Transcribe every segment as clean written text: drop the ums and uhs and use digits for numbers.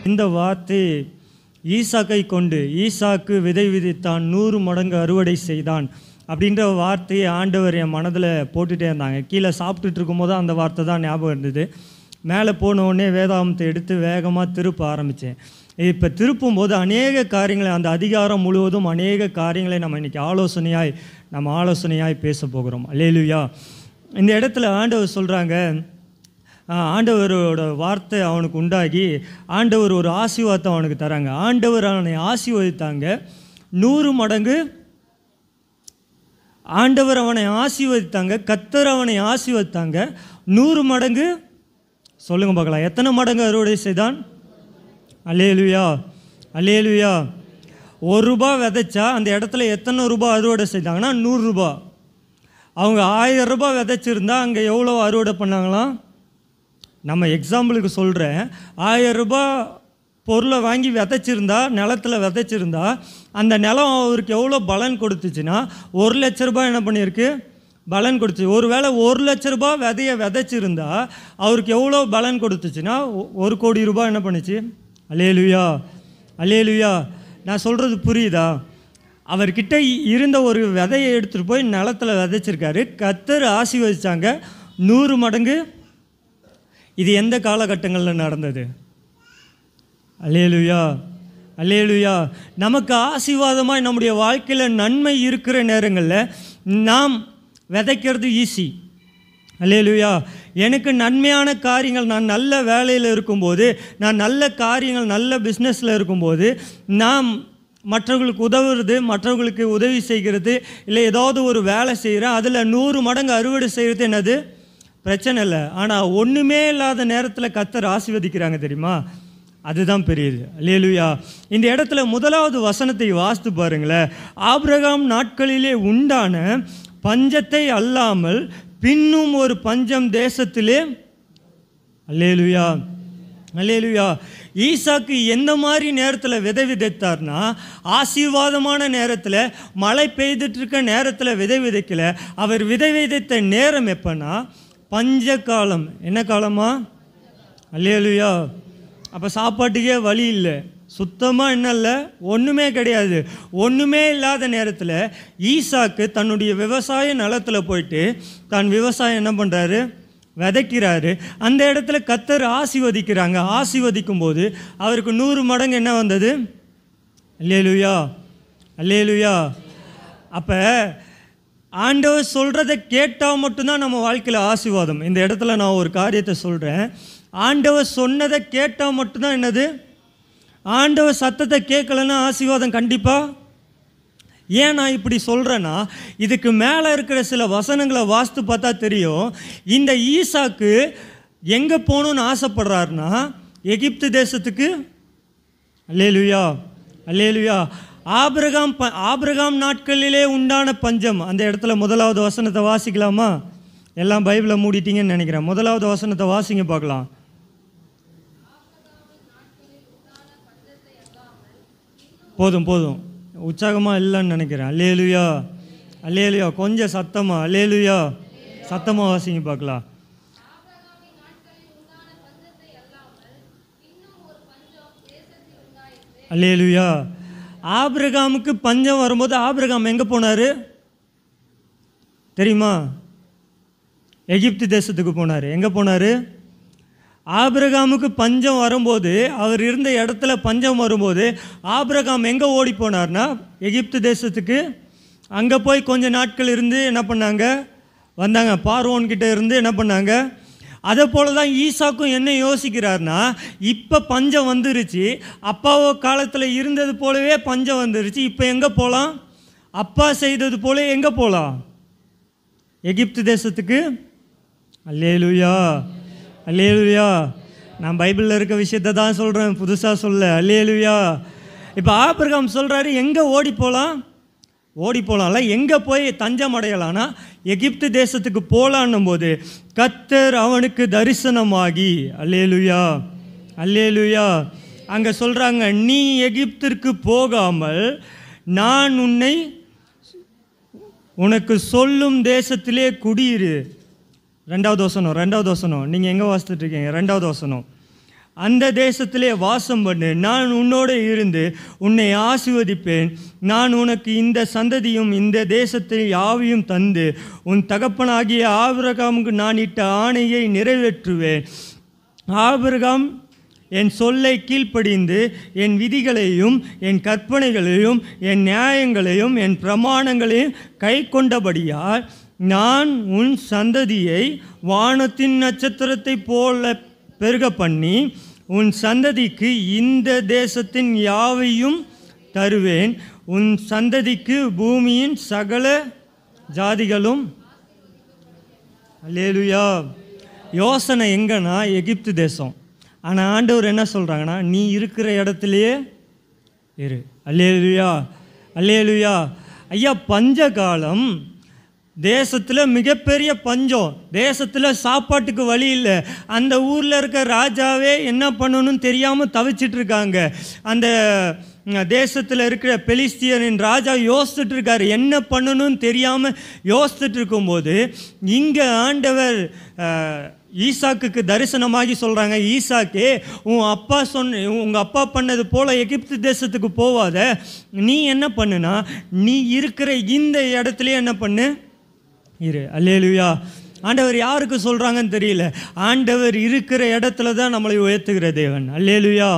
இந்த வார்த்தை ஈசாக்கை கொண்டு ஈசாக்கு விதை விதைத்தான் 100 மடங்கு அறுவடை செய்தான் அப்படின்ற வார்த்தையை ஆண்டவர் என் மனதில் போட்டுகிட்டே இருந்தாங்க. கீழே சாப்பிட்டுட்டு இருக்கும்போது அந்த வார்த்தை தான் ஞாபகம் இருந்தது. மேலே போனவுடனே வேதாகமத்தை எடுத்து வேகமாக திருப்ப ஆரம்பித்தேன். இப்போ திருப்பும்போது அநேக காரியங்களை, அந்த அதிகாரம் முழுவதும் அநேக காரியங்களை நம்ம இன்றைக்கி ஆலோசனையாய் பேச போகிறோம். அல்லேலூயா. இந்த இடத்துல ஆண்டவர் சொல்கிறாங்க, ஆண்டவரோட வார்த்தை அவனுக்கு உண்டாகி ஆண்டவர் ஒரு ஆசீர்வாதத்தை அவனுக்கு தராங்க. ஆண்டவர் அவனை ஆசீர்வதித்தாங்க 100 மடங்கு. ஆண்டவர் அவனை ஆசீர்வதித்தாங்க, கர்த்தர் அவனை ஆசீர்வதித்தாங்க 100 மடங்கு. சொல்லுங்க பார்க்கலாம், எத்தனை மடங்கு அறுவடை செய்தான்? அல்லேலூயா, அல்லேலூயா. ₹1 விதைச்சா அந்த இடத்துல எத்தனை ரூபாய் அறுவடை செய்தாங்கன்னா 100 ரூபாய். அவங்க ₹1000 விதைச்சிருந்தா அங்கே எவ்வளோ அறுவடை பண்ணாங்களாம்? நம்ம எக்ஸாம்பிளுக்கு சொல்கிறேன், ₹1000 பொருளை வாங்கி விதைச்சிருந்தா, நிலத்தில் விதைச்சிருந்தா, அந்த நிலம் அவருக்கு எவ்வளோ பலன் கொடுத்துச்சுன்னா ₹1,00,000 என்ன பண்ணியிருக்கு? பலன் கொடுத்துச்சு. ஒருவேளை ₹1,00,000 விதையை விதைச்சிருந்தா அவருக்கு எவ்வளோ பலன் கொடுத்துச்சுன்னா ₹1,00,00,000 என்ன பண்ணிச்சு? அல்லேலூயா, அல்லேலூயா. நான் சொல்கிறது புரியுதா? அவர்கிட்ட இருந்த ஒரு விதையை எடுத்துகிட்டு போய் நிலத்தில் விதைச்சிருக்காரு, கர்த்தர் ஆசீர்வதிச்சாங்க 100 மடங்கு. இது எந்த காலகட்டங்களில் நடந்தது? அல்லேலூயா, அல்லேலூயா. நமக்கு ஆசீர்வாதமாக நம்முடைய வாழ்க்கையில் நன்மை இருக்கிற நேரங்களில் நாம் விதைக்கிறது ஈஸி. அல்லேலூயா. எனக்கு நன்மையான காரியங்கள், நான் நல்ல வேலையில் இருக்கும்போது, நான் நல்ல காரியங்கள், நல்ல பிஸ்னஸில் இருக்கும்போது, நாம் மற்றவர்களுக்கு உதவுறது, மற்றவர்களுக்கு உதவி செய்கிறது, இல்லை ஏதாவது ஒரு வேலை செய்கிறேன், அதில் 100 மடங்கு அறுவடை செய்கிறது என்னது? பிரச்சனை இல்லை. ஆனால் ஒன்றுமே இல்லாத நேரத்தில் கர்த்தர் ஆசீர்வதிக்கிறாங்க தெரியுமா? அதுதான் பெரியது. அல்லேலூயா. இந்த இடத்துல 1வது வசனத்தை வாசித்து பாருங்களேன். ஆபிரகாம் நாட்களிலே உண்டான பஞ்சத்தை அல்லாமல் பின்னும் ஒரு பஞ்சம் தேசத்திலே. அல்லேலூயா, அல்லேலூயா. ஈசாக்கு எந்த மாதிரி நேரத்தில் விதை விதைத்தார்னா, ஆசீர்வாதமான நேரத்தில், மழை பெய்துட்டு இருக்க நேரத்தில் விதை விதைக்கல. அவர் விதை விதைத்த நேரம் எப்போன்னா பஞ்ச காலம். என்ன காலமா? அல்லேலூயா. அப்போ சாப்பாட்டுக்கே வழி இல்லை, சுத்தமாக என்ன இல்லை, ஒன்றுமே கிடையாது. ஒன்றுமே இல்லாத நேரத்தில் ஈசாக்கு தன்னுடைய விவசாய நிலத்தில் போயிட்டு தான் விவசாயம் என்ன பண்ணுறாரு? விதைக்கிறாரு. அந்த இடத்துல கர்த்தர் ஆசீர்வதிக்கிறாங்க. ஆசீர்வதிக்கும் போது அவருக்கு 100 மடங்கு என்ன வந்தது? அல்லேலூயா, அல்லேலூயா. அப்போ ஆண்டவர் சொல்கிறத கேட்டால் மட்டும்தான் நம்ம வாழ்க்கையில் ஆசீர்வாதம். இந்த இடத்துல நான் ஒரு காரியத்தை சொல்கிறேன். ஆண்டவர் சொன்னதை கேட்டால் மட்டும்தான் என்னது? ஆண்டவர் சத்தத்தை கேட்கலன்னா ஆசீர்வாதம் கண்டிப்பாக. ஏன் நான் இப்படி சொல்கிறேன்னா, இதுக்கு மேலே இருக்கிற சில வசனங்களை வாசித்து பார்த்தா தெரியும். இந்த ஈசாக்கு எங்கே போகணுன்னு ஆசைப்படுறாருன்னா எகிப்து தேசத்துக்கு. அல்லேலூயா, அல்லேலூயா. ஆபிரகாம் நாட்களிலே உண்டான பஞ்சம். அந்த இடத்துல 1வது வசனத்தை வாசிக்கலாமா? எல்லாம் பைபிளை மூடிட்டீங்கன்னு நினைக்கிறேன். 1வது வசனத்தை வாசிங்க பார்க்கலாம். போதும் போதும், உற்சாகமாக இல்லைன்னு நினைக்கிறேன். அல்லேலூயா, அல்லேலூயா. கொஞ்சம் சத்தமாக, அல்லேலூயா, சத்தமாக வாசிங்க பார்க்கலாம். அல்லேலூயா. ஆபிரகாமுக்கு பஞ்சம் வரும்போது ஆபிரகாம் எங்கே போனார் தெரியுமா? எகிப்து தேசத்துக்கு போனார். எங்கே போனார்? ஆபிரகாமுக்கு பஞ்சம் வரும்போது, அவர் இருந்த இடத்துல பஞ்சம் வரும்போது ஆபிரகாம் எங்கே ஓடி போனார்னா எகிப்து தேசத்துக்கு. அங்கே போய் கொஞ்ச நாட்கள் இருந்து என்ன பண்ணாங்க? வந்தாங்க. பார்வோன்கிட்ட இருந்து என்ன பண்ணாங்க? அதே போல தான் ஈசாக்கும் என்ன யோசிக்கிறார்னா, இப்போ பஞ்சம் வந்துருச்சு, அப்பாவோ காலத்தில் இருந்தது போலவே பஞ்சம் வந்துருச்சு, இப்போ எங்கே போகலாம்? அப்பா செய்தது போல எங்கே போகலாம்? எகிப்து தேசத்துக்கு. அல்லேலூயா, அல்லேலூயா. நான் பைபிளில் இருக்க விஷயத்தை தான் சொல்கிறேன், புதுசாக சொல்ல. அல்லேலூயா. இப்போ ஆபிரகாம் சொல்கிறாரு, எங்கே ஓடி போகலாம்? ஓடி போகலாம்ல, எங்கே போய் தஞ்சம் அடையலான்னா எகிப்து தேசத்துக்கு போகலான்னும் போது கர்த்தர் அவனுக்கு தரிசனமாகி. அல்லேலூயா, அல்லேலூயா. அங்கே சொல்கிறாங்க, நீ எகிப்திற்கு போகாமல் நான் உனக்கு சொல்லும் தேசத்திலே குடியிரு. 2வது வசனம், 2வது வசனம். நீங்கள் எங்கே வாசித்துட்டு இருக்கீங்க? 2வது வசனம். அந்த தேசத்திலே வாசம் பண்ணு. நான் உன்னோடு இருந்து உன்னை ஆசீர்வதிப்பேன். நான் உனக்கு இந்த சந்ததியும் இந்த தேசத்தை யாவையும் தந்து உன் தகப்பனாகிய ஆபிரகாமுக்கு நான் இட்ட ஆணையை நிறைவேற்றுவேன். ஆபிரகாம் என் சொல்லை கீழ்ப்படிந்து என் விதிகளையும் என் கற்பனைகளையும் என் நியாயங்களையும் என் பிரமாணங்களையும் கை கொண்டபடியால் நான் உன் சந்ததியை வானத்தின் நட்சத்திரத்தை போல பெருக பண்ணி உன் சந்ததிக்கு இந்த தேசத்தின் யாவையும் தருவேன். உன் சந்ததிக்கு பூமியின் சகல ஜாதிகளும். அல்லேலூயா. யோசனை எங்கன்னா எகிப்து தேசம். ஆனால் ஆண்டவர் என்ன சொல்கிறாங்கன்னா, நீ இருக்கிற இடத்துலையே இரு. அல்லேலூயா, அல்லேலூயா. ஐயா, பஞ்ச காலம், தேசத்தில் மிகப்பெரிய பஞ்சம், தேசத்தில் சாப்பாட்டுக்கு வழி இல்லை. அந்த ஊரில் இருக்க ராஜாவே என்ன பண்ணணும்னு தெரியாமல் தவிச்சிட்ருக்காங்க. அந்த தேசத்தில் இருக்கிற பெலிஸ்தியரின் ராஜா யோசிச்சுட்டு இருக்காரு, என்ன பண்ணணும்னு தெரியாமல் யோசிச்சுட்டு இருக்கும்போது இங்கே ஆண்டவர் ஈசாக்குக்கு தரிசனமாகி சொல்கிறாங்க, ஈசாக்கே, உங்கள் அப்பா பண்ணது போல் எகிப்து தேசத்துக்கு போவாத. நீ என்ன பண்ணுனா, நீ இருக்கிற இந்த இடத்துலையே என்ன பண்ணு, இரு. அல்லேலூயா. ஆண்டவர் யாருக்கு சொல்கிறாங்கன்னு தெரியல. ஆண்டவர் இருக்கிற இடத்துல தான் நம்மளை உயர்த்துகிற தேவன். அல்லேலூயா,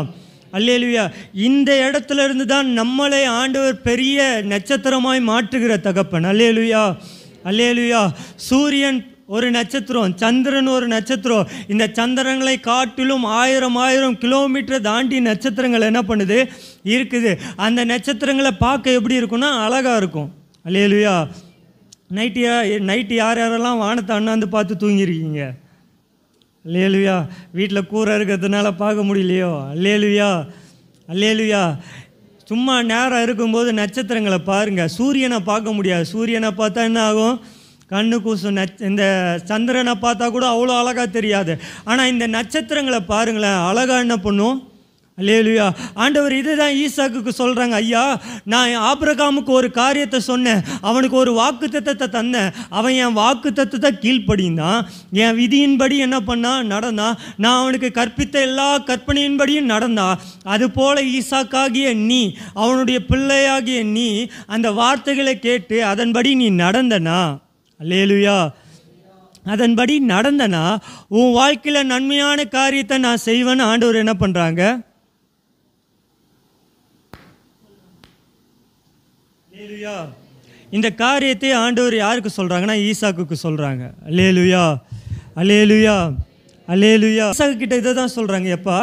அல்லேலூயா. இந்த இடத்துல இருந்து தான் நம்மளை ஆண்டவர் பெரிய நட்சத்திரமாய் மாற்றுகிற தகப்பன். அல்லேலூயா, அல்லேலூயா. சூரியன் ஒரு நட்சத்திரம், சந்திரன் ஒரு நட்சத்திரம். இந்த சந்திரங்களை காட்டிலும் 1000 கிலோமீட்டர் தாண்டி நட்சத்திரங்கள் என்ன பண்ணுது, இருக்குது. அந்த நட்சத்திரங்களை பார்க்க எப்படி இருக்குன்னா அழகாக இருக்கும். அல்லேலூயா. நைட்டு யாரெல்லாம் வானத்தை அண்ணாந்து பார்த்து தூங்கியிருக்கீங்க? அல்லேலூயா. வீட்டில் கூரை இருக்கிறதுனால பார்க்க முடியலையோ? அல்லேலூயா, அல்லேலூயா. சும்மா நேரம் இருக்கும்போது நட்சத்திரங்களை பாருங்கள். சூரியனை பார்க்க முடியாது. சூரியனை பார்த்தா என்ன ஆகும், கண்ணு கூசும். இந்த சந்திரனை பார்த்தா கூட அவ்வளோ அழகாக தெரியாது. ஆனால் இந்த நட்சத்திரங்களை பாருங்களேன், அழகாக என்ன பண்ணும். அல்லேலூயா. ஆண்டவர் இதுதான் ஈசாக்குக்கு சொல்கிறாங்க, ஐயா, நான் ஆபிரகாமுக்கு ஒரு காரியத்தை சொன்னேன், அவனுக்கு ஒரு வாக்கு தத்தத்தை தந்தேன். அவன் என் வாக்கு தத்தத்தை கீழ்ப்படிந்தான், என் விதியின்படி என்ன பண்ணான், நடந்தான். நான் அவனுக்கு கற்பித்த எல்லா கற்பனையின்படியும் நடந்தான். அதுபோல் ஈசாக்காகிய நீ, அவனுடைய பிள்ளையாகிய நீ அந்த வார்த்தைகளை கேட்டு அதன்படி நீ நடந்தனா, அல்லேலூயா, அதன்படி நடந்தனா உன் வாழ்க்கையில் நன்மையான காரியத்தை நான் செய்வேன்னு ஆண்டவர் என்ன பண்ணுறாங்க. இந்த காரியத்தை ஆண்டவர் யாருக்கு சொல்கிறாங்கன்னா ஈசாக்குக்கு சொல்கிறாங்க. அல்லேலூயா, அல்லேலூயா, அல்லேலூயா. ஈசாக்கு கிட்ட இதை தான் சொல்கிறாங்க, எப்பா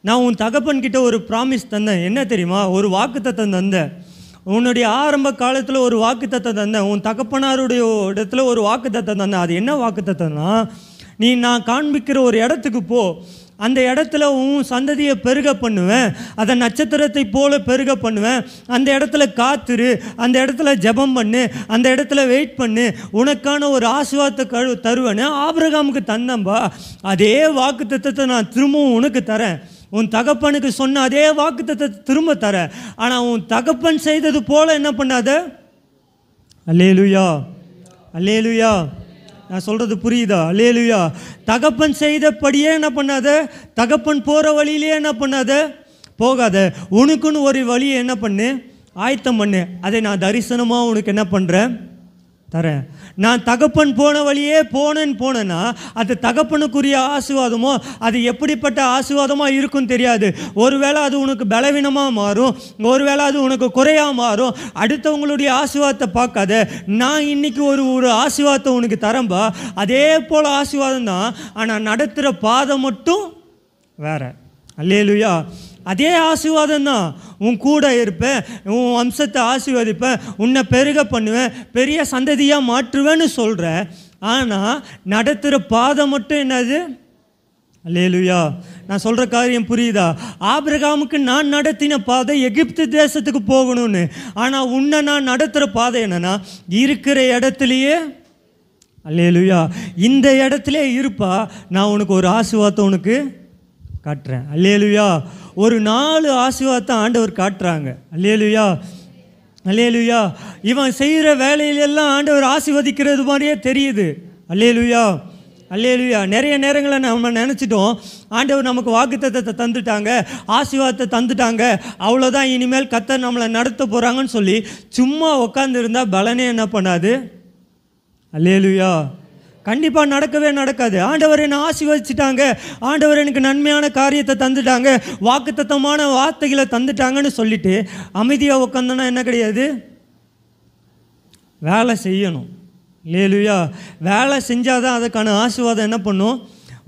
நான் உன் தகப்பன் கிட்ட ஒரு ப்ராமிஸ் தந்தேன். என்ன தெரியுமா, ஒரு வாக்குத்தத்தம் தந்தேன். உன்னுடைய ஆரம்ப காலத்தில் ஒரு வாக்குத்தத்தம் தந்தேன். உன் தகப்பனாருடைய இடத்துல ஒரு வாக்குத்தத்தம் தந்தேன். அது என்ன வாக்குத்தத்தம்னா, நீ நான் காண்பிக்கிற ஒரு இடத்துக்கு போ, அந்த இடத்துல உன் சந்ததியை பெருக பண்ணுவேன், அதை நட்சத்திரத்தை போல பெருக பண்ணுவேன். அந்த இடத்துல காத்துரு, அந்த இடத்துல ஜெபம் பண்ணு, அந்த இடத்துல வெயிட் பண்ணு, உனக்கான ஒரு ஆசீர்வாதத்தை தருவேன்னு ஆபிரகாமுக்கு தந்தம்பா. அதே வாக்குத்தத்தத்தை நான் திரும்பவும் உனக்கு தரேன். உன் தகப்பனுக்கு சொன்ன அதே வாக்குத்தத்தை திரும்ப தர. ஆனால் உன் தகப்பன் செய்தது போல் என்ன பண்ணாத. அல்லேலூயா, அல்லேலூயா. நான் சொல்கிறது புரியுதா? அல்லேலூயா. தகப்பன் செய்தபடியே என்ன பண்ணாத, தகப்பன் போகிற வழியிலே என்ன பண்ணாத, போகாத. உனக்குன்னு ஒரு வழியை என்ன பண்ணு, ஆயத்தம் பண்ணு. அதை நான் தரிசனமாக உனக்கு என்ன பண்ணுறேன், தரேன். நான் தகப்பன் போன வழியே போனேன்னா அது தகப்பனுக்குரிய ஆசீர்வாதமோ, அது எப்படிப்பட்ட ஆசீர்வாதமாக இருக்கும் தெரியாது. ஒருவேளை அது உனக்கு பலவீனமாக மாறும், ஒருவேளை அது உனக்கு குறையாக மாறும். அடுத்தவங்களுடைய ஆசீர்வாதத்தை பார்க்காத. நான் இன்னைக்கு ஒரு ஆசீர்வாதத்தை உனக்கு தரேன்பா. அதே போல் ஆசீர்வாதம் தான், ஆனால் நடத்துகிற பாதை மட்டும் வேற. அல்லேலூயா. அதே ஆசீர்வாதம் தான். உன் கூட இருப்பேன், உன் வம்சத்தை ஆசீர்வதிப்பேன், உன்னை பெருக பண்ணுவேன், பெரிய சந்ததியாக மாற்றுவேன்னு சொல்கிற. ஆனால் நடத்துகிற பாதை மட்டும் என்னது. அல்லேலூயா. நான் சொல்கிற காரியம் புரியுதா? ஆபிரகாமுக்கு நான் நடத்தின பாதை எகிப்து தேசத்துக்கு போகணும்னு. ஆனால் உன்னை நான் நடத்துகிற பாதை என்னன்னா, இருக்கிற இடத்துலையே. அல்லேலூயா. இந்த இடத்துல இருப்பா, நான் உனக்கு ஒரு ஆசீர்வாதத்தை உனக்கு காட்டுறேன். அல்லேலூயா. ஒரு 4 ஆசீர்வாதத்தை ஆண்டவர் காட்டுறாங்க. அல்லேலூயா, அல்லேலூயா. இவன் செய்கிற வேலையிலெல்லாம் ஆண்டவர் ஆசீர்வதிக்கிறது மாதிரியே தெரியுது. அல்லேலூயா, அல்லேலூயா. நிறைய நேரங்களில் நம்ம நினச்சிட்டோம், ஆண்டவர் நமக்கு வாக்குத்தத்தத்தை தந்துட்டாங்க, ஆசீர்வாதத்தை தந்துட்டாங்க, அவ்வளோதான், இனிமேல் கர்த்தர் நம்மளை நடத்த போகிறாங்கன்னு சொல்லி சும்மா உட்காந்துருந்தா பலனே என்ன பண்ணாது. அல்லேலூயா. கண்டிப்பாக நடக்கவே நடக்காது. ஆண்டவர் என்னை ஆசீர்வதிச்சிட்டாங்க, ஆண்டவர் எனக்கு நன்மையான காரியத்தை தந்துட்டாங்க, வாக்குத்தத்தமான வார்த்தைகளை தந்துட்டாங்கன்னு சொல்லிட்டு அமைதியாக உட்காந்தோன்னா என்ன கிடையாது, வேலை செய்யணும். அல்லேலூயா. வேலை செஞ்சால் தான் அதுக்கான ஆசீர்வாதம் என்ன பண்ணும்.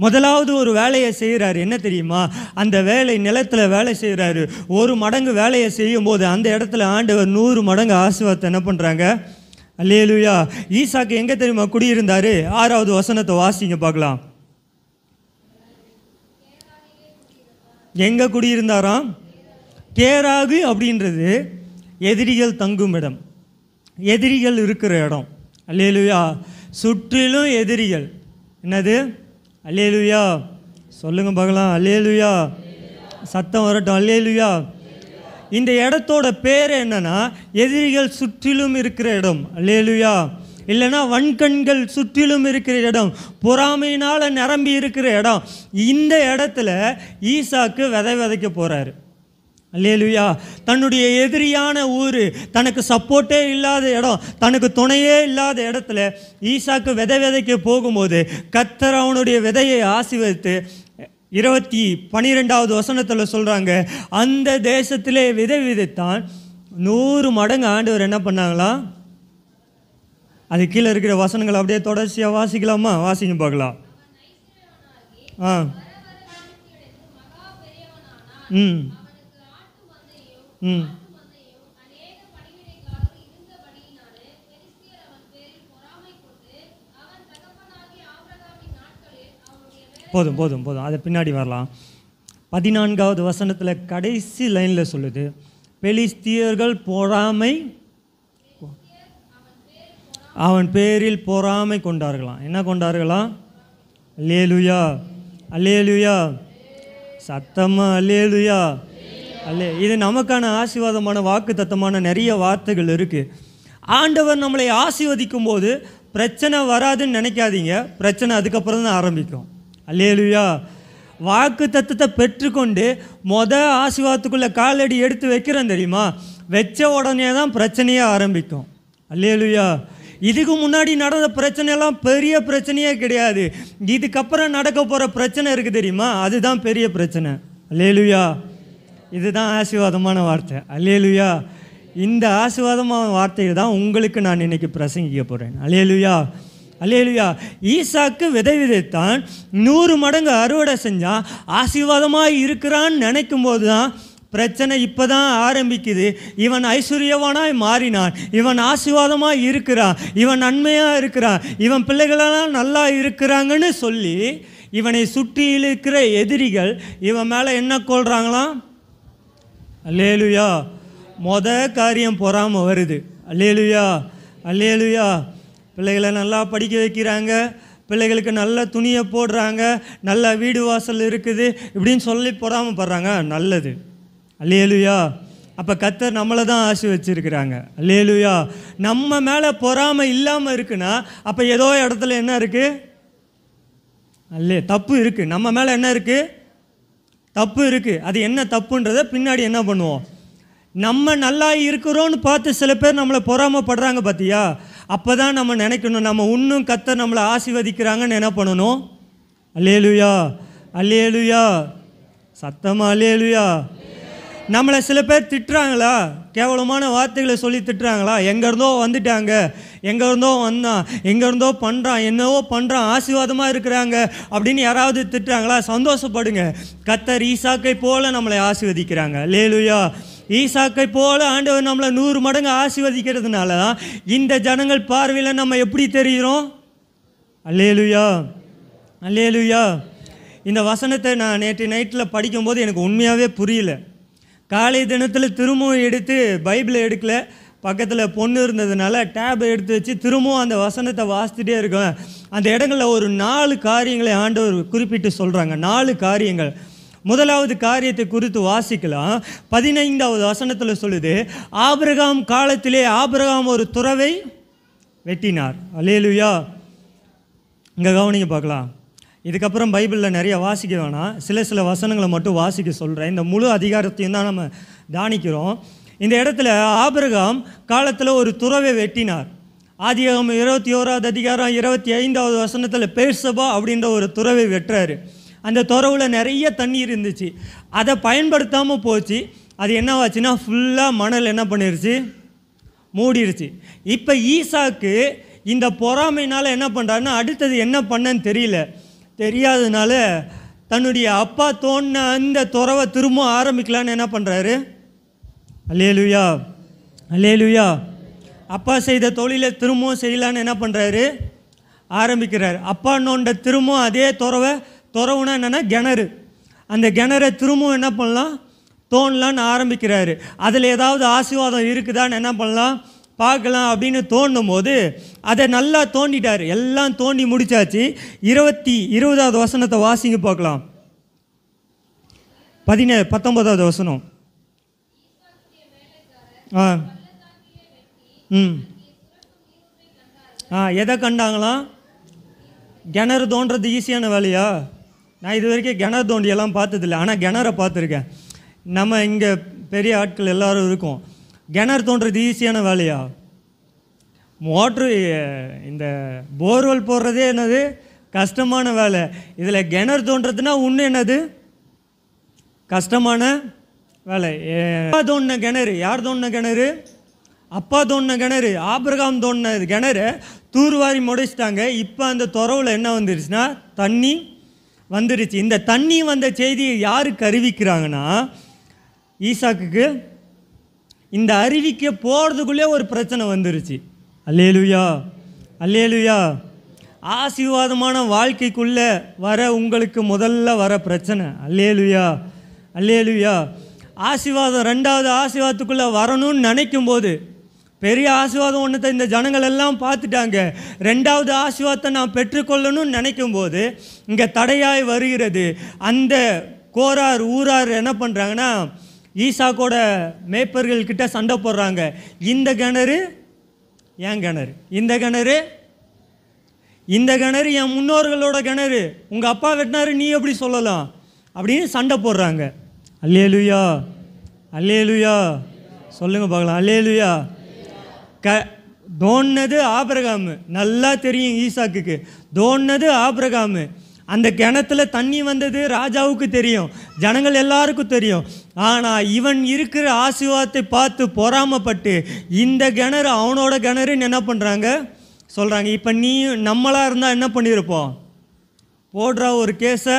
முதலாவது ஒரு வேலையை செய்கிறாரு, என்ன தெரியுமா, அந்த வேலை நிலத்தில் வேலை செய்கிறாரு. 1 மடங்கு வேலையை செய்யும் போது அந்த இடத்துல ஆண்டவர் 100 மடங்கு ஆசீர்வாதத்தை என்ன பண்ணுறாங்க. அல்லேலூயா. ஈசாக்கு எங்கே தெரியுமா குடியிருந்தார்? 6வது வசனத்தை வாசிங்க பார்க்கலாம். எங்கே குடியிருந்தாராம்? கேராகு அப்படின்றது எதிரிகள் தங்கும் இடம், எதிரிகள் இருக்கிற இடம். அல்லேலூயா. சுற்றிலும் எதிரிகள். என்னது? அல்லேலூயா. சொல்லுங்க பார்க்கலாம். அல்லேலூயா. சத்தம் வரட்டும். அல்லேலூயா. இந்த இடத்தோட பேர் என்னன்னா, எதிரிகள் சுற்றிலும் இருக்கிற இடம். அல்லேலூயா. இல்லைன்னா வன்கண்கள் சுற்றிலும் இருக்கிற இடம், பொறாமையினால் நிரம்பி இருக்கிற இடம். இந்த இடத்துல ஈசாக்கு விதைக்க போகிறாரு. அல்லேலூயா. தன்னுடைய எதிரியான ஊர், தனக்கு சப்போர்ட்டே இல்லாத இடம், தனக்கு துணையே இல்லாத இடத்துல ஈசாக்கு விதைக்க போகும்போது கர்த்தர் அவனுடைய விதையை ஆசீர்வதித்து 12வது வசனத்தில் சொல்கிறாங்க, அந்த தேசத்திலே விதைத்தான் 100 மடங்கு ஆண்டவர் என்ன பண்ணாங்களாம். அது கீழே இருக்கிற வசனங்கள் அப்படியே தொடர்ச்சியாக வாசிக்கலாமா? வாசிங்க பார்க்கலாம். போதும் போதும் போதும், அதை பின்னாடி வரலாம். 14வது வசனத்தில் கடைசி லைனில் சொல்லுது, பெலிஸ்தியர்கள் பொறாமை, அவன் பேரில் பொறாமை கொண்டார்களாம். என்ன கொண்டார்களாம்? அல்லேலூயா. அல்லேலூயா. சத்தமா அல்லேலூயா. இது நமக்கான ஆசீர்வாதமான வாக்கு தத்தமான நிறைய வார்த்தைகள் இருக்குது. ஆண்டவர் நம்மளை ஆசீர்வதிக்கும் போது பிரச்சனை வராதுன்னு நினைக்காதீங்க, பிரச்சனை அதுக்கப்புறம் தான் ஆரம்பிக்கும். அல்லேலூயா. வாக்கு தத்தத்தை பெற்றுக்கொண்டு ஆசீர்வாதத்துக்குள்ளே காலடி எடுத்து வைக்கிறேன் தெரியுமா, வச்ச உடனே தான் பிரச்சனையே ஆரம்பிக்கும். அல்லேலூயா. இதுக்கு முன்னாடி நடந்த பிரச்சனையெல்லாம் பெரிய பிரச்சனையே கிடையாது, இதுக்கப்புறம் நடக்க போகிற பிரச்சனை இருக்குது தெரியுமா, அதுதான் பெரிய பிரச்சனை. அல்லேலூயா. இதுதான் ஆசீர்வாதமான வார்த்தை. அல்லேலூயா. இந்த ஆசீர்வாதமான வார்த்தையை தான் உங்களுக்கு நான் இன்னைக்கு பிரசங்கிக்க போகிறேன். அல்லேலூயா. அல்லேலூயா. ஈசாக்கு விதைத்தான், 100 மடங்கு அறுவடை செஞ்சான், ஆசீர்வாதமாக இருக்கிறான்னு நினைக்கும் போது தான் பிரச்சனை இப்போ தான் ஆரம்பிக்குது. இவன் ஐஸ்வர்யவானாய் மாறினான், இவன் ஆசீர்வாதமாக இருக்கிறான், இவன் நன்மையாக இருக்கிறான், இவன் பிள்ளைகளெல்லாம் நல்லா இருக்கிறாங்கன்னு சொல்லி இவனை சுற்றி இருக்கிற எதிரிகள் இவன் மேலே என்ன கொள்கிறாங்களாம். அல்லேலூயா. காரியம் பொறாமல் வருது. அல்லேலூயா. அல்லேலூயா. பிள்ளைகளை நல்லா படிக்க வைக்கிறாங்க, பிள்ளைகளுக்கு நல்ல துணியை போடுறாங்க, நல்ல வீடு வாசல் இருக்குது இப்படின்னு சொல்லி பொறாமல் படுறாங்க. நல்லது. அல்லேலூயா. அப்போ கர்த்தர் நம்மளை தான் ஆசீர்வதிச்சிருக்கிறாங்க. அல்லேலூயா. நம்ம மேலே பொறாமை இல்லாமல் இருக்குன்னா அப்போ ஏதோ இடத்துல என்ன இருக்குது, தப்பு இருக்குது. நம்ம மேலே என்ன இருக்குது, தப்பு இருக்குது. அது என்ன தப்புன்றதை பின்னாடி என்ன பண்ணுவோம், நம்ம நல்லா இருக்கிறோன்னு பார்த்து சில பேர் நம்மளை பொறாமப்படுறாங்க பார்த்தியா, அப்போ தான் நம்ம நினைக்கணும் நம்ம இன்னும் கர்த்தர் நம்மளை ஆசீர்வதிக்கிறாங்கன்னு என்ன பண்ணணும். அல்லேலூயா. அல்லேலூயா. சத்தமாக அல்லேலூயா. நம்மளை சில பேர் திட்டுறாங்களா, கேவலமான வார்த்தைகளை சொல்லி திட்டுறாங்களா, எங்கேருந்தோ வந்துட்டாங்க, எங்கேருந்தோ வந்தான், எங்கேருந்தோ பண்ணுறான், என்னவோ பண்ணுறான், ஆசீர்வாதமாக இருக்கிறாங்க அப்படின்னு யாராவது திட்டுறாங்களா, சந்தோஷப்படுங்க. கர்த்தர் ஈசாக்கை போல நம்மளை ஆசீர்வதிக்கிறாங்க. அல்லேலூயா. ஈசாக்கை போல ஆண்டவர் நம்மளை 100 மடங்கு ஆசீர்வதிக்கிறதுனால தான் இந்த ஜனங்கள் பார்வையில் நம்ம எப்படி தெரிகிறோம். அல்லேலூயா. அல்லேலூயா. இந்த வசனத்தை நான் நேற்று நைட்டில் படிக்கும்போது எனக்கு உண்மையாகவே புரியல. காலை தினத்தில் திரும்பவும் எடுத்து பைபிளை எடுக்கல, பக்கத்தில் பொண்ணு இருந்ததுனால டேபை எடுத்து வச்சு திரும்பவும் அந்த வசனத்தை வாசித்துட்டே இருக்கேன். அந்த இடங்களில் ஒரு 4 காரியங்களை ஆண்டவர் குறிப்பிட்டு சொல்கிறாங்க. 4 காரியங்கள். முதலாவது காரியத்தை குறித்து வாசிக்கலாம். 15வது வசனத்தில் சொல்லுது, ஆபிரகாம் காலத்திலே ஆபிரகாம் ஒரு துறவை வெட்டினார். அல்லேலூயா. இங்கே கவனிக்க பார்க்கலாம். இதுக்கப்புறம் பைபிளில் நிறைய வாசிக்க வேணாம், சில வசனங்களை மட்டும் வாசிக்க சொல்கிறேன். இந்த முழு அதிகாரத்தையும் தான் நம்ம தியானிக்கிறோம். இந்த இடத்துல ஆபிரகாம் காலத்தில் ஒரு துறவை வெட்டினார். ஆதியாகமம் 21 அதிகாரம் 25வது வசனத்தில் பெர்சபா அப்படின்ற ஒரு துறவை வெட்டுறாரு. அந்த துறவில் நிறைய தண்ணீர் இருந்துச்சு, அதை பயன்படுத்தாமல் போச்சு. அது என்னவாச்சுன்னா ஃபுல்லாக மணல் என்ன பண்ணிருச்சு, மூடிருச்சு. இப்போ ஈசாக்கு இந்த பொறாமையினால் என்ன பண்ணுறாருன்னா அடுத்தது என்ன பண்ணன்னு தெரியாததுனால தன்னுடைய அப்பா தோண்டின அந்த துறவை திரும்ப ஆரம்பிக்கலான்னு என்ன பண்ணுறாரு, அல்லேலூயா அல்லேலூயா, அப்பா செய்த தொழிலை திரும்பவும் செய்யலான்னு என்ன பண்ணுறாரு, ஆரம்பிக்கிறார். அப்பா நோண்ட திரும்பவும் அதே துறவுனா என்னென்னா கிணறு, அந்த கிணறை திரும்பவும் என்ன பண்ணலாம், தோண்டலான்னு ஆரம்பிக்கிறாரு. அதில் ஏதாவது ஆசீர்வாதம் இருக்குதான்னு என்ன பண்ணலாம் பார்க்கலாம் அப்படின்னு தோண்டும் போது அதை நல்லா தோண்டிட்டார். எல்லாம் தோண்டி முடிச்சாச்சு. 20வது வசனத்தை வாசிங்க பார்க்கலாம். 19வது வசனம். எதை கண்டாங்களாம், கிணறு தோன்றது ஈஸியான வேலையா? நான் இது வரைக்கும் கிணறு தோண்டியெல்லாம் பார்த்ததில்லை, ஆனால் கிணறை பார்த்துருக்கேன். நம்ம இங்கே பெரிய ஆட்கள் எல்லோரும் இருக்கோம். கிணறு தோன்றது ஈஸியான வேலையா? மோட்ரு இந்த போர்வெல் போடுறதே என்னது கஷ்டமான வேலை. இதில் கிணறு தோன்றதுன்னா இன்னும் என்னது கஷ்டமான வேலை. அப்பா தோண்டின கிணறு, யார் தோண்டின கிணறு, அப்பா தோண்டின கிணறு, ஆபிரகாம் தோண்டின கிணறு தூர்வாரி முடைச்சிட்டாங்க. இப்போ அந்த துறவில் என்ன வந்துருச்சுன்னா தண்ணி வந்துருச்சு. இந்த தண்ணி வந்த செய்தியை யாருக்கு அறிவிக்கிறாங்கன்னா ஈசாக்குக்கு. இந்த அறிவிக்க போகிறதுக்குள்ளே ஒரு பிரச்சனை வந்துருச்சு. அல்லேலூயா அல்லேலூயா. ஆசீர்வாதமான வாழ்க்கைக்குள்ளே வர உங்களுக்கு முதல்ல வர பிரச்சனை. அல்லேலூயா அல்லேலூயா. ஆசீர்வாதம் 2வது ஆசீர்வாதத்துக்குள்ளே வரணும்னு நினைக்கும் போது, பெரிய ஆசீர்வாதம் ஒன்றத்தை இந்த ஜனங்கள் எல்லாம் பார்த்துட்டாங்க, 2வது ஆசீர்வாதத்தை நான் பெற்றுக்கொள்ளணும்னு நினைக்கும் போது இங்கே தடையாய் வருகிறது. அந்த கோரார் ஊரார் என்ன பண்ணுறாங்கன்னா ஈசாக்கோட மேய்ப்பர்கள்கிட்ட சண்டை போடுறாங்க. இந்த கிணறு ஏன் கிணறு, இந்த கிணறு என் முன்னோர்களோட கிணறு, உங்கள் அப்பா வெட்டினாரு நீ எப்படி சொல்லலாம் அப்படின்னு சண்டை போடுறாங்க. அல்லேலூயா அல்லேலூயா, சொல்லுங்க பார்க்கலாம். அல்லேலூயா. தோன்னது ஆபிரகாம், நல்லா தெரியும் ஈசாக்குக்கு, தோன்னது ஆபிரகாம். அந்த கிணத்துல தண்ணி வந்தது ராஜாவுக்கு தெரியும், ஜனங்கள் எல்லாருக்கும் தெரியும். ஆனால் இவன் இருக்கிற ஆசீர்வாதத்தை பார்த்து பொறாமப்பட்டு இந்த கிணறு அவனோட கிணறுன்னு என்ன பண்ணுறாங்க சொல்கிறாங்க. இப்போ நீ நம்மளாக இருந்தால் என்ன பண்ணியிருப்போம், போடுற ஒரு கேஸை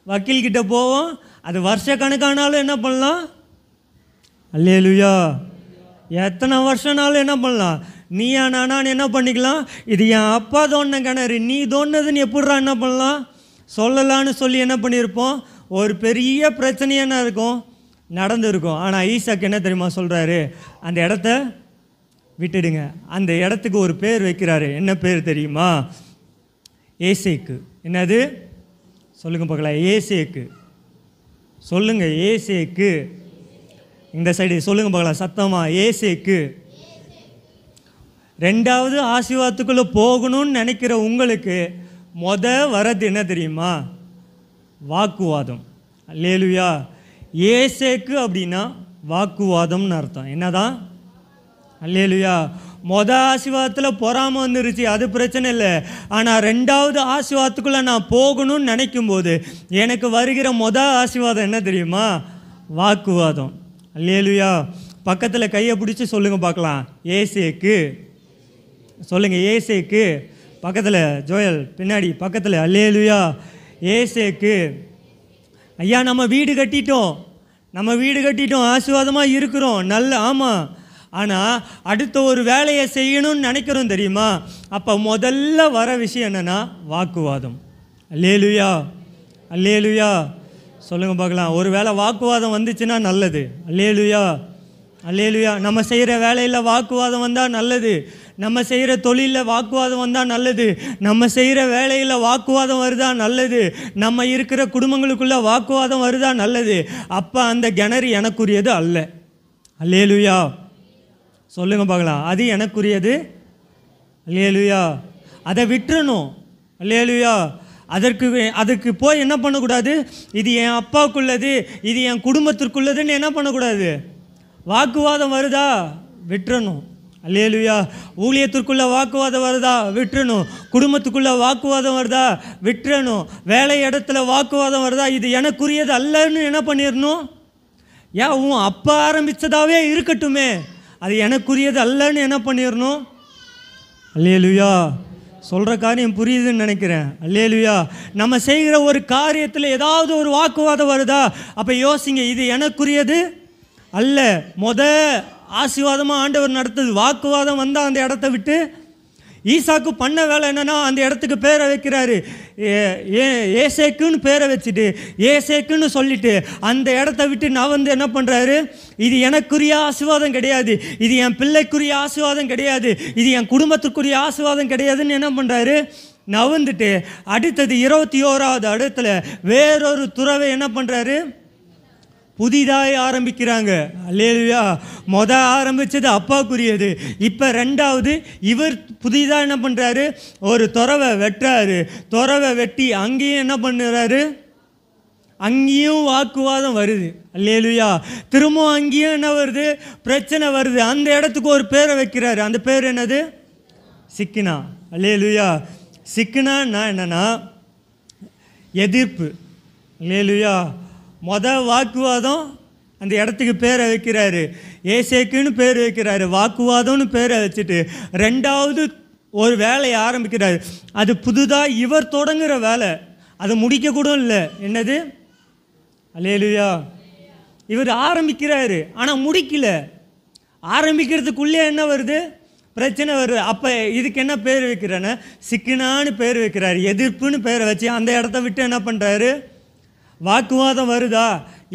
வக்கீல்கிட்ட போவோம், அது வருஷ கணக்கானாலும் என்ன பண்ணலாம். அல்லேலூயா. எத்தனை வருஷம்னாலும் என்ன பண்ணலாம், நீயா நானான்னு என்ன பண்ணிக்கலாம். இது என் அப்பா தோண்டின கிணறு, நீ தோண்டினதுன்னு எப்படிறா என்ன பண்ணலாம் சொல்லலான்னு சொல்லி என்ன பண்ணியிருப்போம், ஒரு பெரிய பிரச்சனை என்ன இருக்கும் நடந்துருக்கும். ஆனால் ஈசாக்கு என்ன தெரியுமா சொல்கிறாரு, அந்த இடத்த விட்டுடுங்க. அந்த இடத்துக்கு ஒரு பேர் வைக்கிறாரு. என்ன பேர் தெரியுமா, ஏசேக்கு. என்னது சொல்லுங்க பார்க்கலாம், ஏசேக்கு. சொல்லுங்க ஏசேக்கு. இந்த சைடு சொல்லுங்க பார்க்கலாம் சத்தமாக, ஏசேக்கு. 2வது ஆசீர்வாதத்துக்குள்ளே போகணும்னு நினைக்கிற உங்களுக்கு வரது என்ன தெரியுமா, வாக்குவாதம். அல்லேலூயா. ஏசேக்கு அப்படின்னா வாக்குவாதம்னு அர்த்தம். என்னதான், அல்லேலூயா. ஆசீர்வாதத்தில் பொறாமல் வந்துருச்சு, அது பிரச்சனை இல்லை. ஆனால் 2வது ஆசீர்வாதத்துக்குள்ளே நான் போகணும்னு நினைக்கும் போது எனக்கு வருகிற ஆசீர்வாதம் என்ன தெரியுமா, வாக்குவாதம். அல்லேலூயா. பக்கத்தில் கையை பிடிச்சி சொல்லுங்க பார்க்கலாம், ஏசேக்கு. சொல்லுங்க ஏசேக்கு. பக்கத்தில் ஜோயல் பின்னாடி பக்கத்தில். அல்லேலூயா. ஏசேக்கு. ஐயா நம்ம வீடு கட்டிட்டோம், ஆசீர்வாதமாக இருக்கிறோம், நல்ல, ஆமாம். ஆனால் அடுத்த ஒரு வேலையை செய்யணும்னு நினைக்கிறோம் தெரியுமா, அப்போ முதல்ல வர விஷயம் என்னென்னா வாக்குவாதம். அல்லேலூயா அல்லேலூயா. சொல்லுங்கள் பார்க்கலாம். ஒரு வேளை வாக்குவாதம் வந்துச்சுன்னா நல்லது. அல்லேலூயா அல்லேலூயா. நம்ம செய்கிற வேலையில் வாக்குவாதம் வந்தால் நல்லது, நம்ம செய்கிற தொழிலில் வாக்குவாதம் வந்தால் நல்லது, நம்ம செய்கிற வேலையில் வாக்குவாதம் வருதா நல்லது, நம்ம இருக்கிற குடும்பங்களுக்குள்ளே வாக்குவாதம் வருதா நல்லது. அப்போ அந்த கிணறு எனக்குரியது அல்ல. அல்லேலூயா. சொல்லுங்க பார்க்கலாம், அது எனக்குரியது. அல்லேலூயா. அதை விட்டுறணும். அல்லேலூயா. அதற்கு போய் என்ன பண்ணக்கூடாது, இது என் அப்பாவுக்குள்ளது, இது என் குடும்பத்திற்குள்ளதுன்னு என்ன பண்ணக்கூடாது. வாக்குவாதம் வருதா விட்டுறணும். அல்லேலூயா. ஊழியத்திற்குள்ளே வாக்குவாதம் வருதா விட்டுறணும். குடும்பத்துக்குள்ளே வாக்குவாதம் வருதா விட்டுறணும். வேலை இடத்துல வாக்குவாதம் வருதா, இது எனக்குரியது அல்லன்னு என்ன பண்ணிடணும். ஏன் உன் அப்பா ஆரம்பித்ததாகவே இருக்கட்டுமே, அது எனக்குரியது அல்லன்னு என்ன பண்ணிடணும். அல்லேலூயா. சொல்கிற காரியம் புரியுதுன்னு நினைக்கிறேன். அல்லேலூயா. நம்ம செய்கிற ஒரு காரியத்தில் ஏதாவது ஒரு வாக்குவாதம் வருதா, அப்போ யோசிங்க, இது எனக்குரியது அல்ல. ஆசீர்வாதமாக ஆண்டவர் நடத்துது. வாக்குவாதம் வந்தால் அந்த இடத்த விட்டு ஈசாக்கு பண்ண வேலை என்னென்னா, அந்த இடத்துக்கு பேரை வைக்கிறாரு. ஏசேக்குன்னு பேரை வச்சுட்டு ஏசேக்குன்னு சொல்லிட்டு அந்த இடத்த விட்டு நான் வந்து என்ன பண்ணுறாரு, இது எனக்குரிய ஆசீர்வாதம் கிடையாது, இது என் பிள்ளைக்குரிய ஆசீர்வாதம் கிடையாது, இது என் குடும்பத்துக்குரிய ஆசீர்வாதம் கிடையாதுன்னு என்ன பண்ணுறாரு, நவந்துட்டு அடுத்தது 21வது இடத்துல வேறொரு துறவை என்ன பண்ணுறாரு, புதிதாக ஆரம்பிக்கிறாங்க. அல்லேலூயா. ஆரம்பித்தது அப்பாக்குரியது. இப்போ ரெண்டாவது இவர் புதிதாக என்ன பண்ணுறாரு, ஒரு துறவை வெட்டுறாரு. துறவை வெட்டி அங்கேயும் என்ன பண்ணுறாரு, அங்கேயும் வாக்குவாதம் வருது. அல்லேலூயா. திரும்பவும் அங்கேயும் என்ன வருது, பிரச்சனை வருது. அந்த இடத்துக்கு ஒரு பேரை வைக்கிறாரு. அந்த பேர் என்னது, சிக்கினா. அல்லேலூயா. சிக்கினான்னா என்னன்னா எதிர்ப்பு. அல்லேலூயா. வாக்குவாதம், அந்த இடத்துக்கு பேரை வைக்கிறாரு. ஏசேக்குன்னு பேர் வைக்கிறாரு. வாக்குவாதம்னு பேரை வச்சுட்டு ரெண்டாவது ஒரு வேலையை ஆரம்பிக்கிறாரு. அது புதுதாக இவர் தொடங்குகிற வேலை, அதை முடிக்க கூட இல்லை. என்னது, அல்லேலூயா. இவர் ஆரம்பிக்கிறாரு, ஆனால் முடிக்கல. ஆரம்பிக்கிறதுக்குள்ளே என்ன வருது, பிரச்சனை வருது. அப்போ இதுக்கு என்ன பேர் வைக்கிறான்னு, சிக்கினான்னு பேர் வைக்கிறாரு. எதிர்ப்புன்னு பேரை வச்சு அந்த இடத்த விட்டு என்ன பண்ணுறாரு, வாக்குவாதம் வருதா,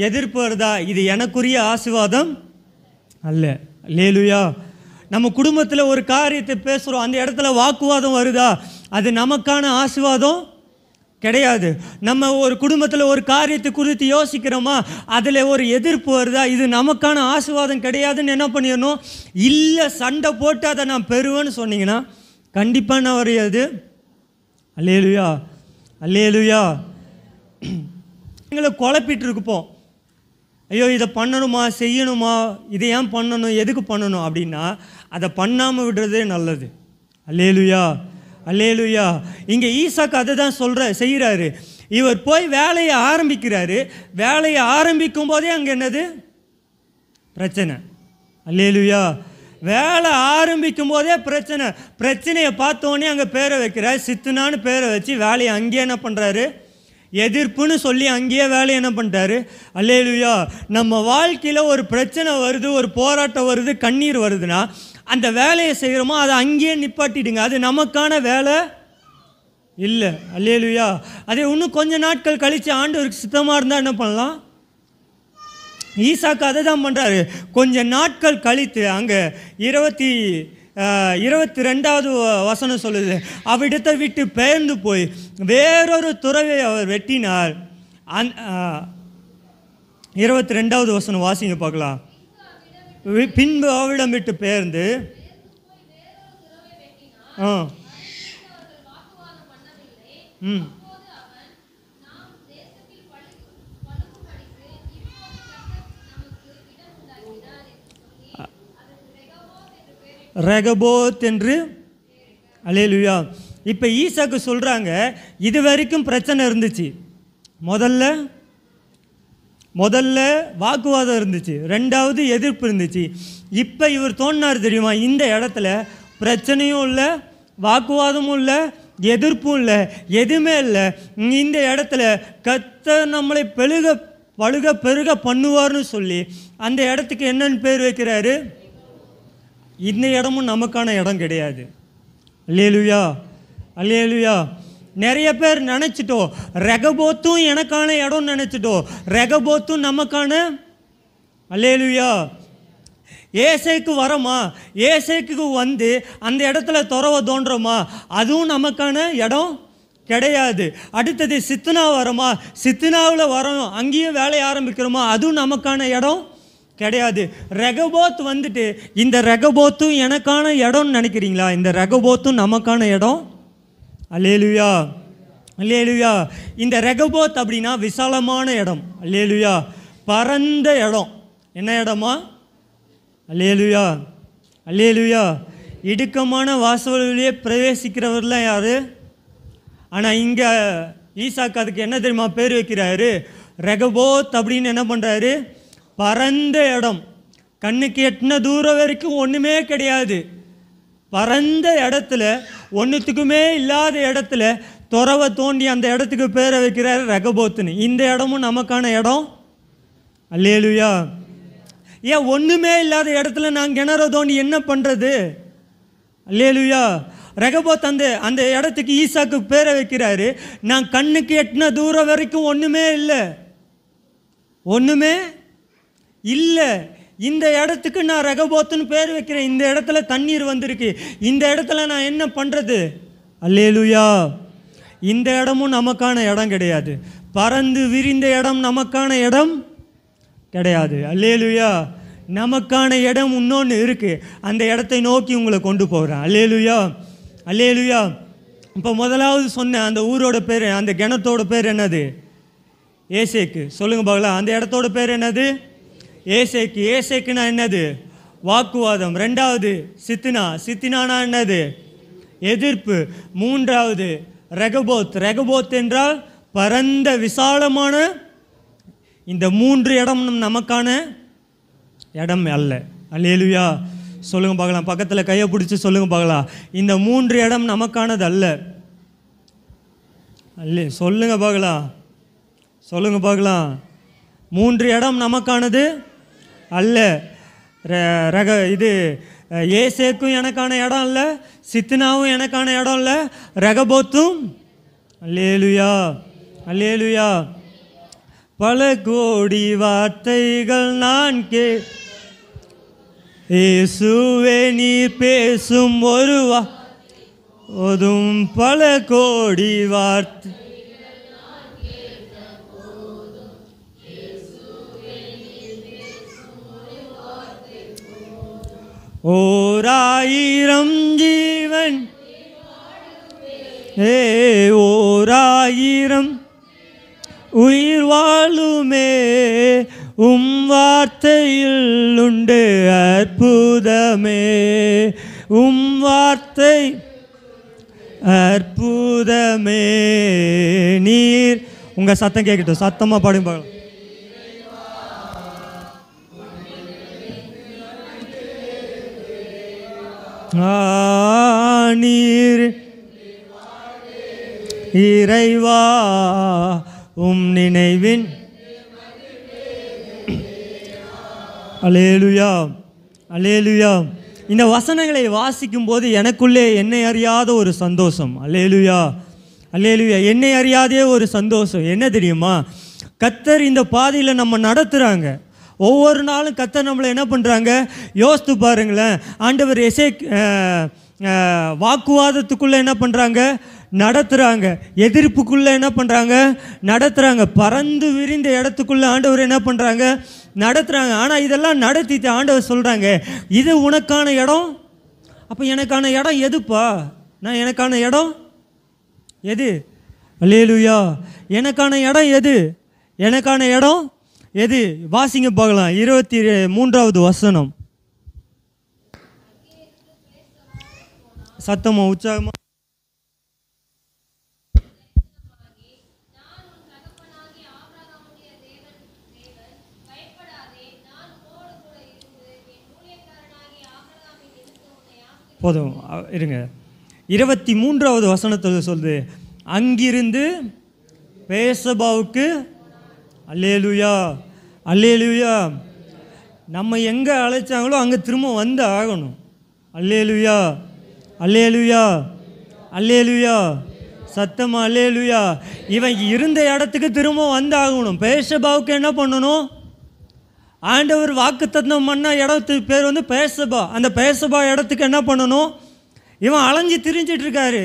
எதிர்ப்பு வருதா, இது எனக்குரிய ஆசீர்வாதம் அல்ல. அல்லேலூயா. நம்ம குடும்பத்தில் ஒரு காரியத்தை பேசுகிறோம், அந்த இடத்துல வாக்குவாதம் வருதா, அது நமக்கான ஆசீர்வாதம் கிடையாது. நம்ம ஒரு குடும்பத்தில் ஒரு காரியத்தை குறித்து யோசிக்கிறோமா, அதில் ஒரு எதிர்ப்பு வருதா, இது நமக்கான ஆசீர்வாதம் கிடையாதுன்னு என்ன பண்ணிடணும். இல்லை, சண்டை போட்டு அதை நான் பெறுவேன்னு சொன்னீங்கன்னா கண்டிப்பாக நான் வரையாது. அல்லேலூயா. அல்லேலூயா. எங்களை குழப்பிட்டு இருப்போம். ஐயோ, இதை பண்ணணுமா, செய்யணுமா, இதை ஏன் பண்ணணும், எதுக்கு பண்ணணும் அப்படின்னா அதை பண்ணாமல் விடுறதே நல்லது. அல்லேலூயா. அல்லேலூயா. இங்கே ஈசாக்கு அதை தான் செய்கிறாரு. இவர் போய் வேலையை ஆரம்பிக்கிறாரு. வேலையை ஆரம்பிக்கும் போதே அங்கே என்னது, பிரச்சனை. அல்லேலூயா. வேலை ஆரம்பிக்கும் போதே பிரச்சனையை பார்த்தோன்னே அங்கே பேரை வைக்கிறார். சித்துனான்னு பேரை வச்சு வேலையை அங்கேயே என்ன பண்ணுறாரு, எதிர்ப்புன்னு சொல்லி அங்கேயே வேலையை என்ன பண்ணிட்டாரு. அல்லேலூயா. நம்ம வாழ்க்கையில் ஒரு பிரச்சனை வருது, ஒரு போராட்டம் வருது, கண்ணீர் வருதுன்னா அந்த வேலையை செய்கிறோமோ அதை அங்கேயே நிப்பாட்டிடுங்க. அது நமக்கான வேலை இல்லை. அல்லேலூயா. அதே இன்னும் கொஞ்சம் நாட்கள் கழித்து ஆண்டவருக்கு சித்தமாக இருந்தால் என்ன பண்ணலாம். ஈசாக்கு அதை தான் பண்ணுறாரு. கொஞ்சம் நாட்கள் கழித்து அங்கே 22வது வசனம் சொல்லுது, அவ்விடத்தை விட்டு பெயர்ந்து போய் வேறொரு துறவை அவர் வெட்டினார். 22வது வசனம் வாசிங்க பார்க்கலாம். பின்பு அவ்விடம் விட்டு பெயர்ந்து ரெகபோத் என்று. அல்லேலூயா. இப்போ ஈசாக்கு சொல்கிறாங்க, இது வரைக்கும் பிரச்சனை இருந்துச்சு. முதல்ல வாக்குவாதம் இருந்துச்சு, ரெண்டாவது எதிர்ப்பு இருந்துச்சு. இப்போ இவர் தோணினார் தெரியுமா, இந்த இடத்துல பிரச்சனையும் இல்லை, வாக்குவாதமும் இல்லை, எதிர்ப்பும் இல்லை, எதுவுமே இல்லை. இந்த இடத்துல கர்த்தர் நம்மளை பழுக பெருக பண்ணுவார்னு சொல்லி அந்த இடத்துக்கு என்னன்னு பேர் வைக்கிறாரு. இந்த இடமும் நமக்கான இடம் கிடையாது. அல்லேலூயா. அல்லேலூயா. நிறைய பேர் நினச்சிட்டோம், ரெகபோத்தும் எனக்கான இடம்னு நினச்சிட்டோம், ரெகபோத்தும் நமக்கான. அல்லேலூயா. ஏசேக்கு வரோமா, ஏசேக்கு வந்து அந்த இடத்துல துறவை தோன்றோமா, அதுவும் நமக்கான இடம் கிடையாது. அடுத்தது சித்துனா வரோமா, சித்துனாவில் வரோம், அங்கேயும் வேலையை ஆரம்பிக்கிறோமா, அதுவும் நமக்கான இடம் கிடையாது. ரெகபோத் வந்துட்டு இந்த ரெகபோத்தும் எனக்கான இடம்னு நினைக்கிறீங்களா? இந்த ரெகபோத்தும் நமக்கான இடம் அல்லேலூயா, அல்லேலூயா. இந்த ரெகபோத் அப்படின்னா விசாலமான இடம். அல்லேலூயா, பரந்த இடம். என்ன இடமா? அல்லேலூயா, அல்லேலூயா. இடுக்கமான வாசல்களிலே பிரவேசிக்கிறவர்லாம் யார்? ஆனால் இங்கே ஈசாக்கு அதுக்கு என்ன தெரியுமா பேர் வைக்கிறாரு? ரெகபோத் அப்படின்னு என்ன பண்ணுறாரு? பரந்த இடம். கண்ணுக்கு எட்டின தூரம் வரைக்கும் ஒன்றுமே கிடையாது. பரந்த இடத்துல, ஒன்றுத்துக்குமே இல்லாத இடத்துல துறவை தோண்டி அந்த இடத்துக்கு பேரை வைக்கிறாரு ரெகபோத்துன்னு. இந்த இடமும் நமக்கான இடம். அல்லேலூயா. ஏன் ஒன்றுமே இல்லாத இடத்துல நான் கிணற தோண்டி என்ன பண்ணுறது? அல்லேலூயா. ரெகபோத் அந்த இடத்துக்கு ஈசாக்கு பேரை வைக்கிறாரு. நான் கண்ணுக்கு எட்டின தூரம் வரைக்கும் ஒன்றுமே இல்லை, ஒன்றுமே இல்லை. இந்த இடத்துக்கு நான் ரெகபோத்துன்னு பேர் வைக்கிறேன். இந்த இடத்துல தண்ணீர் வந்திருக்கு. இந்த இடத்துல நான் என்ன பண்ணுறது? அல்லேலூயா. இந்த இடமும் நமக்கான இடம் கிடையாது. பறந்து விரிந்த இடம் நமக்கான இடம் கிடையாது. அல்லேலூயா. நமக்கான இடம் இன்னொன்று இருக்குது. அந்த இடத்தை நோக்கி உங்களை கொண்டு போகிறேன். அல்லேலூயா, அல்லேலூயா. இப்போ முதலாவது சொன்ன அந்த ஊரோட பேர், அந்த கிணத்தோட பேர் என்னது? ஏசேக்கு. சொல்லுங்கள் பார்க்கலாம். அந்த இடத்தோட பேர் என்னது? ஏசேக்கு. ஏசேக்குனா என்னது? வாக்குவாதம். ரெண்டாவது சித்தினா. சித்தினானா என்னது? எதிர்ப்பு. மூன்றாவது ரெகபோத். ரெகபோத் என்றால் பரந்த விசாலமான. இந்த மூன்று இடம் நமக்கான இடம் அல்ல. அல்லேலூயா. சொல்லுங்கள் பார்க்கலாம். பக்கத்தில் கையை பிடிச்சி சொல்லுங்கள் பார்க்கலாம். இந்த மூன்று இடம் நமக்கானது அல்ல. அல்ல, சொல்லுங்கள் பார்க்கலாம், சொல்லுங்கள் பார்க்கலாம். மூன்று இடம் நமக்கானது அல்ல. இது ஏசேக்கும் எனக்கான இடம் இல்லை, சித்னாவும் எனக்கான இடம் இல்லை, ரெகபோத்தும். அல்லேலூயா, அல்லேலூயா. பல கோடி வார்த்தைகள் நான் இயேசுவே நீ பேசும் ஒரு போதும். பல கோடி வார்த்தை ஓராயிரம் ஜீவன் ஓராயிரம் உயிர் வாழுமே வார்த்தையில் உண்டு அற்புதமே. வார்த்தை அற்புதமே. நீர் உங்கள் சத்தம் கேட்கட்டும், சத்தமாக பாடுங்க பார்க்கலாம். நீர் இறைவா நினைவின். அல்லேலூயா, அல்லேலூயா. இந்த வசனங்களை வாசிக்கும் போது எனக்குள்ளே என்னை அறியாத ஒரு சந்தோஷம். அல்லேலூயா, அல்லேலூயா. என்னை அறியாதே ஒரு சந்தோஷம். என்ன தெரியுமா? கர்த்தர் இந்த பாதையில் நம்ம நடத்துகிறாங்க. ஒவ்வொரு நாளும் கர்த்தர் நம்மளை என்ன பண்ணுறாங்க? யோசித்து பாருங்களேன். ஆண்டவர் வாக்குவாதத்துக்குள்ளே என்ன பண்ணுறாங்க? நடத்துகிறாங்க. எதிர்ப்புக்குள்ளே என்ன பண்ணுறாங்க? நடத்துகிறாங்க. பறந்து விரிந்த இடத்துக்குள்ளே ஆண்டவர் என்ன பண்ணுறாங்க? நடத்துகிறாங்க. ஆனால் இதெல்லாம் நடத்திட்டு ஆண்டவர் சொல்கிறாங்க, இது உனக்கான இடம். அப்போ எனக்கான இடம் எதுப்பா? நான் எனக்கான இடம் எது? அல்லேலூயா. எனக்கான இடம் எது? எனக்கான இடம் எது? வாசிங்க பார்க்கலாம். 23வது வசனம். சத்தமா, உற்சாகமா. போதும் இருங்க. 23வது வசனத்தில் சொல்லுது, அங்கிருந்து பேசபாவுக்கு. அல்லேலூயா, அல்லேலூயா. நம்ம எங்கே அழைச்சாங்களோ அங்கே திரும்ப வந்து ஆகணும். அல்லேலூயா, அல்லேலூயா, அல்லேலூயா. சத்தமா அல்லேலூயா. இவன் இருந்த இடத்துக்கு திரும்ப வந்து ஆகணும். பேசபாவுக்கு என்ன பண்ணணும்? ஆண்டவர் வாக்குத்தத்தம் பண்ண இடத்துக்கு பேர் வந்து பேசபா. அந்த பேசபா இடத்துக்கு என்ன பண்ணணும்? இவன் அலைஞ்சு திரிஞ்சிட்டு இருக்காரு.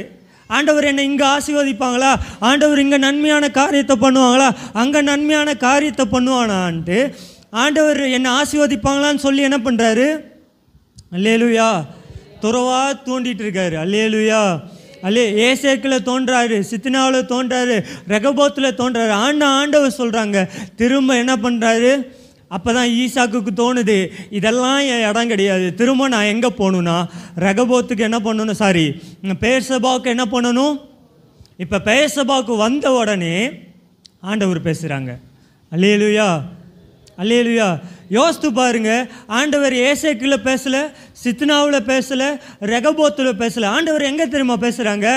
ஆண்டவர் என்னை இங்கே ஆசீர்வதிப்பாங்களா? ஆண்டவர் இங்கே நன்மையான காரியத்தை பண்ணுவாங்களா? அங்கே நன்மையான காரியத்தை பண்ணுவானான்ட்டு ஆண்டவர் என்னை ஆசீர்வதிப்பாங்களான்னு சொல்லி என்ன பண்ணுறாரு? அல்லேலூயா, துறவா தோண்டிட்டு இருக்காரு. அல்லேலூயா. ஏசேக்கில் தோன்றாரு, சித்னாவில் தோன்றாரு, ரெகபோத்தில் தோன்றாரு. ஆண்டவர் சொல்கிறாங்க, திரும்ப என்ன பண்ணுறாரு? அப்போ தான் ஈசாக்குக்கு தோணுது, இதெல்லாம் என் இடம் கிடையாது, திரும்ப நான் எங்கே போகணுன்னா ரெகபோத்துக்கு என்ன பண்ணணும், பெயர்சபாவுக்கு என்ன பண்ணணும். இப்போ பெயர்சபாவுக்கு வந்த உடனே ஆண்டவர் பேசுகிறாங்க. அல்லேலூயா, அல்லேலூயா. யோசித்து பாருங்க, ஆண்டவர் ஏசேக்கில் பேசலை, சித்னாவில் பேசலை, ரெகபோத்தில் பேசலை. ஆண்டவர் எங்கே தெரியுமா பேசுகிறாங்க?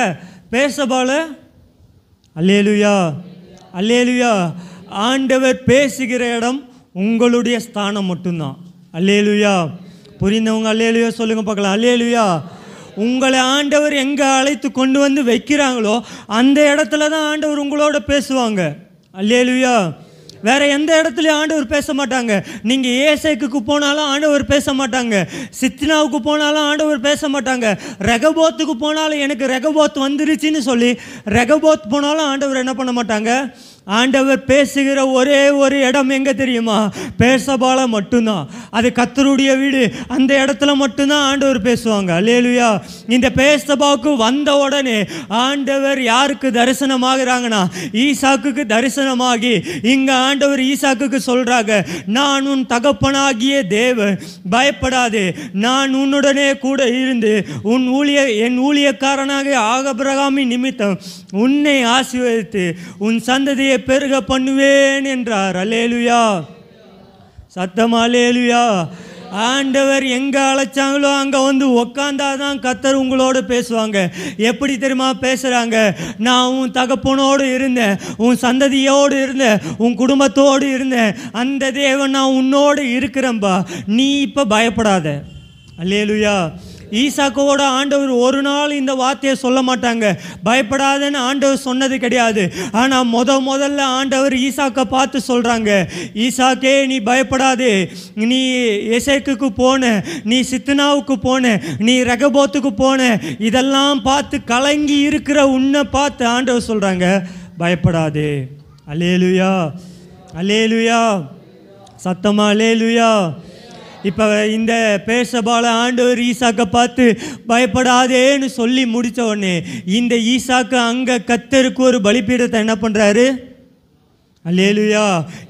பெயர்சபாவில். அல்லேலூயா, அல்லேலூயா. ஆண்டவர் பேசுகிற இடம் உங்களுடைய ஸ்தானம் மட்டும்தான். அல்லேலூயா. புரிந்தவங்க அல்லேலூயா சொல்லுங்க பார்க்கலாம். அல்லேலூயா. உங்களை ஆண்டவர் எங்கே அழைத்து கொண்டு வந்து வைக்கிறாங்களோ அந்த இடத்துல தான் ஆண்டவர் உங்களோட பேசுவாங்க. அல்லேலூயா. வேற எந்த இடத்துலையும் ஆண்டவர் பேச மாட்டாங்க. நீங்கள் ஏசேக்குக்கு போனாலும் ஆண்டவர் பேச மாட்டாங்க, சித்னாவுக்கு போனாலும் ஆண்டவர் பேச மாட்டாங்க, ரெகபோத்துக்கு போனாலும் எனக்கு ரெகபோத் வந்துருச்சுன்னு சொல்லி ரெகபோத் போனாலும் ஆண்டவர் என்ன பண்ண மாட்டாங்க. ஆண்டவர் பேசுகிற ஒரே ஒரு இடம் எங்கே தெரியுமா? பெயர்சபால மட்டும்தான். அது கர்த்தருடைய வீடு, அந்த இடத்துல மட்டும்தான் ஆண்டவர் பேசுவாங்க. அல்லேலூயா. இந்த பெயர்சபாவுக்கு வந்த உடனே ஆண்டவர் யாருக்கு தரிசனமாகறாங்கன்னா ஈசாக்குக்கு தரிசனமாகி இங்கே ஆண்டவர் ஈசாக்குக்கு சொல்கிறாங்க, நான் உன் தகப்பனாகிய தேவன், பயப்படாதே, நான் உன்னுடனே கூட இருந்து என் ஊழியக்காரனாக ஆபிரகாமின் நிமித்தம் உன்னை ஆசீர்வதித்து உன் சந்ததியை பெருக பண்ணுவேன் என்றார். அல்லேலூயா. சத்தமா அல்லேலூயா. ஆண்டவர் எங்கே அழைச்சாங்களோ அங்கே வந்து உக்காந்தாதான் கர்த்தர் உங்களோடு பேசுவாங்க. எப்படி தெரியுமா பேசுகிறாங்க? நான் உன் தகப்பனோடு இருந்தேன், உன் சந்ததியோடு இருந்தேன், உன் குடும்பத்தோடு இருந்தேன், அந்த தேவன் நான் உன்னோடு இருக்கிறேன்பா, நீ இப்போ பயப்படாத. அல்லேலூயா. ஈசாக்கோட ஆண்டவர் ஒரு நாள் இந்த வார்த்தையை சொல்ல மாட்டாங்க, பயப்படாதன்னு ஆண்டவர் சொன்னது கிடையாது. ஆனால் முதல்ல ஆண்டவர் ஈசாக்கை பார்த்து சொல்கிறாங்க, ஈசாக்கே நீ பயப்படாதே, நீ ஏசேக்குக்கு போன, நீ சித்னாவுக்கு போன, நீ ரெகபோத்துக்கு போன, இதெல்லாம் பார்த்து கலங்கி இருக்கிற உன்னை பார்த்து ஆண்டவர் சொல்கிறாங்க, பயப்படாதே. அல்லேலூயா, அல்லேலூயா. சத்தமா அல்லேலூயா. இப்போ இந்த பெயர்சபால ஆண்டவர் ஈசாக்கை பார்த்து பயப்படாதேன்னு சொல்லி முடித்த உடனே இந்த ஈசாக்கு அங்கே கர்த்தருக்கு ஒரு பலிபீடத்தை என்ன பண்ணுறாரு? அல்லேலூயா.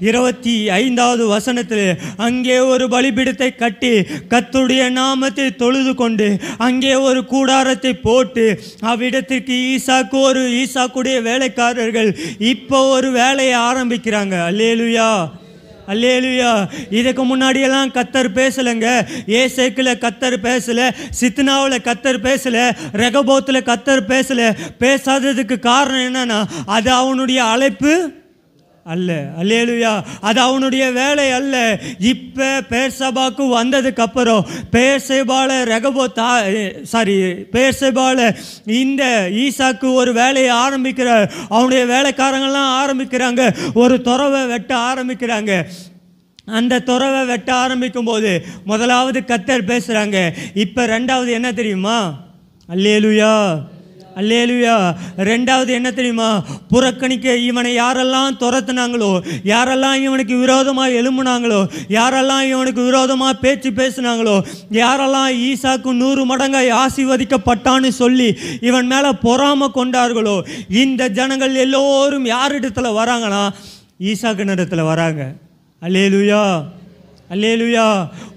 25வது வசனத்தில் அங்கே ஒரு பலிபீடத்தை கட்டி கர்த்தருடைய நாமத்தை தொழுது கொண்டு அங்கே ஒரு கூடாரத்தை போட்டு அவ்விடத்திற்கு ஈசாக்குடைய வேலைக்காரர்கள் இப்போ ஒரு வேலையை ஆரம்பிக்கிறாங்க. அல்லேலூயா, அல்லேலூயா. இதுக்கு முன்னாடியெல்லாம் கர்த்தர் பேசலைங்க. ஏசேக்கில் கர்த்தர் பேசலை, சித்னாவில் கர்த்தர் பேசலை, ரெகபோத்தில் கர்த்தர் பேசலை. பேசாததுக்கு காரணம் என்னன்னா அது அவனுடைய அழைப்பு அல்ல. அல்லேலூயா. அது அவனுடைய வேலை அல்ல. இப்போ பெயர்சபாக்கு வந்ததுக்கு அப்புறம் பெயர்சபால இந்த ஈசாக்கு ஒரு வேலையை ஆரம்பிக்கிறார். அவனுடைய வேலைக்காரங்கள்லாம் ஆரம்பிக்கிறாங்க, ஒரு துறவை வெட்ட ஆரம்பிக்கிறாங்க. அந்த துறவை வெட்ட ஆரம்பிக்கும் போது முதலாவது கர்த்தர் பேசுகிறாங்க. இப்போ ரெண்டாவது என்ன தெரியுமா? அல்லேலூயா, அல்லேலூயா. ரெண்டாவது என்ன தெரியுமா? புறக்கணிக்க இவனை யாரெல்லாம் துரத்துனாங்களோ, யாரெல்லாம் இவனுக்கு விரோதமாக எழும்புனாங்களோ, யாரெல்லாம் இவனுக்கு விரோதமாக பேச்சு பேசினாங்களோ, யாரெல்லாம் ஈசாக்கு 100 மடங்காய் ஆசீர்வதிக்கப்பட்டான்னு சொல்லி இவன் மேலே பொறாமை கொண்டார்களோ, இந்த ஜனங்கள் எல்லோரும் யாரிடத்துல வராங்கன்னா ஈசாக்கு இடத்துல வராங்க. அல்லேலூயா, அல்லேலூயா.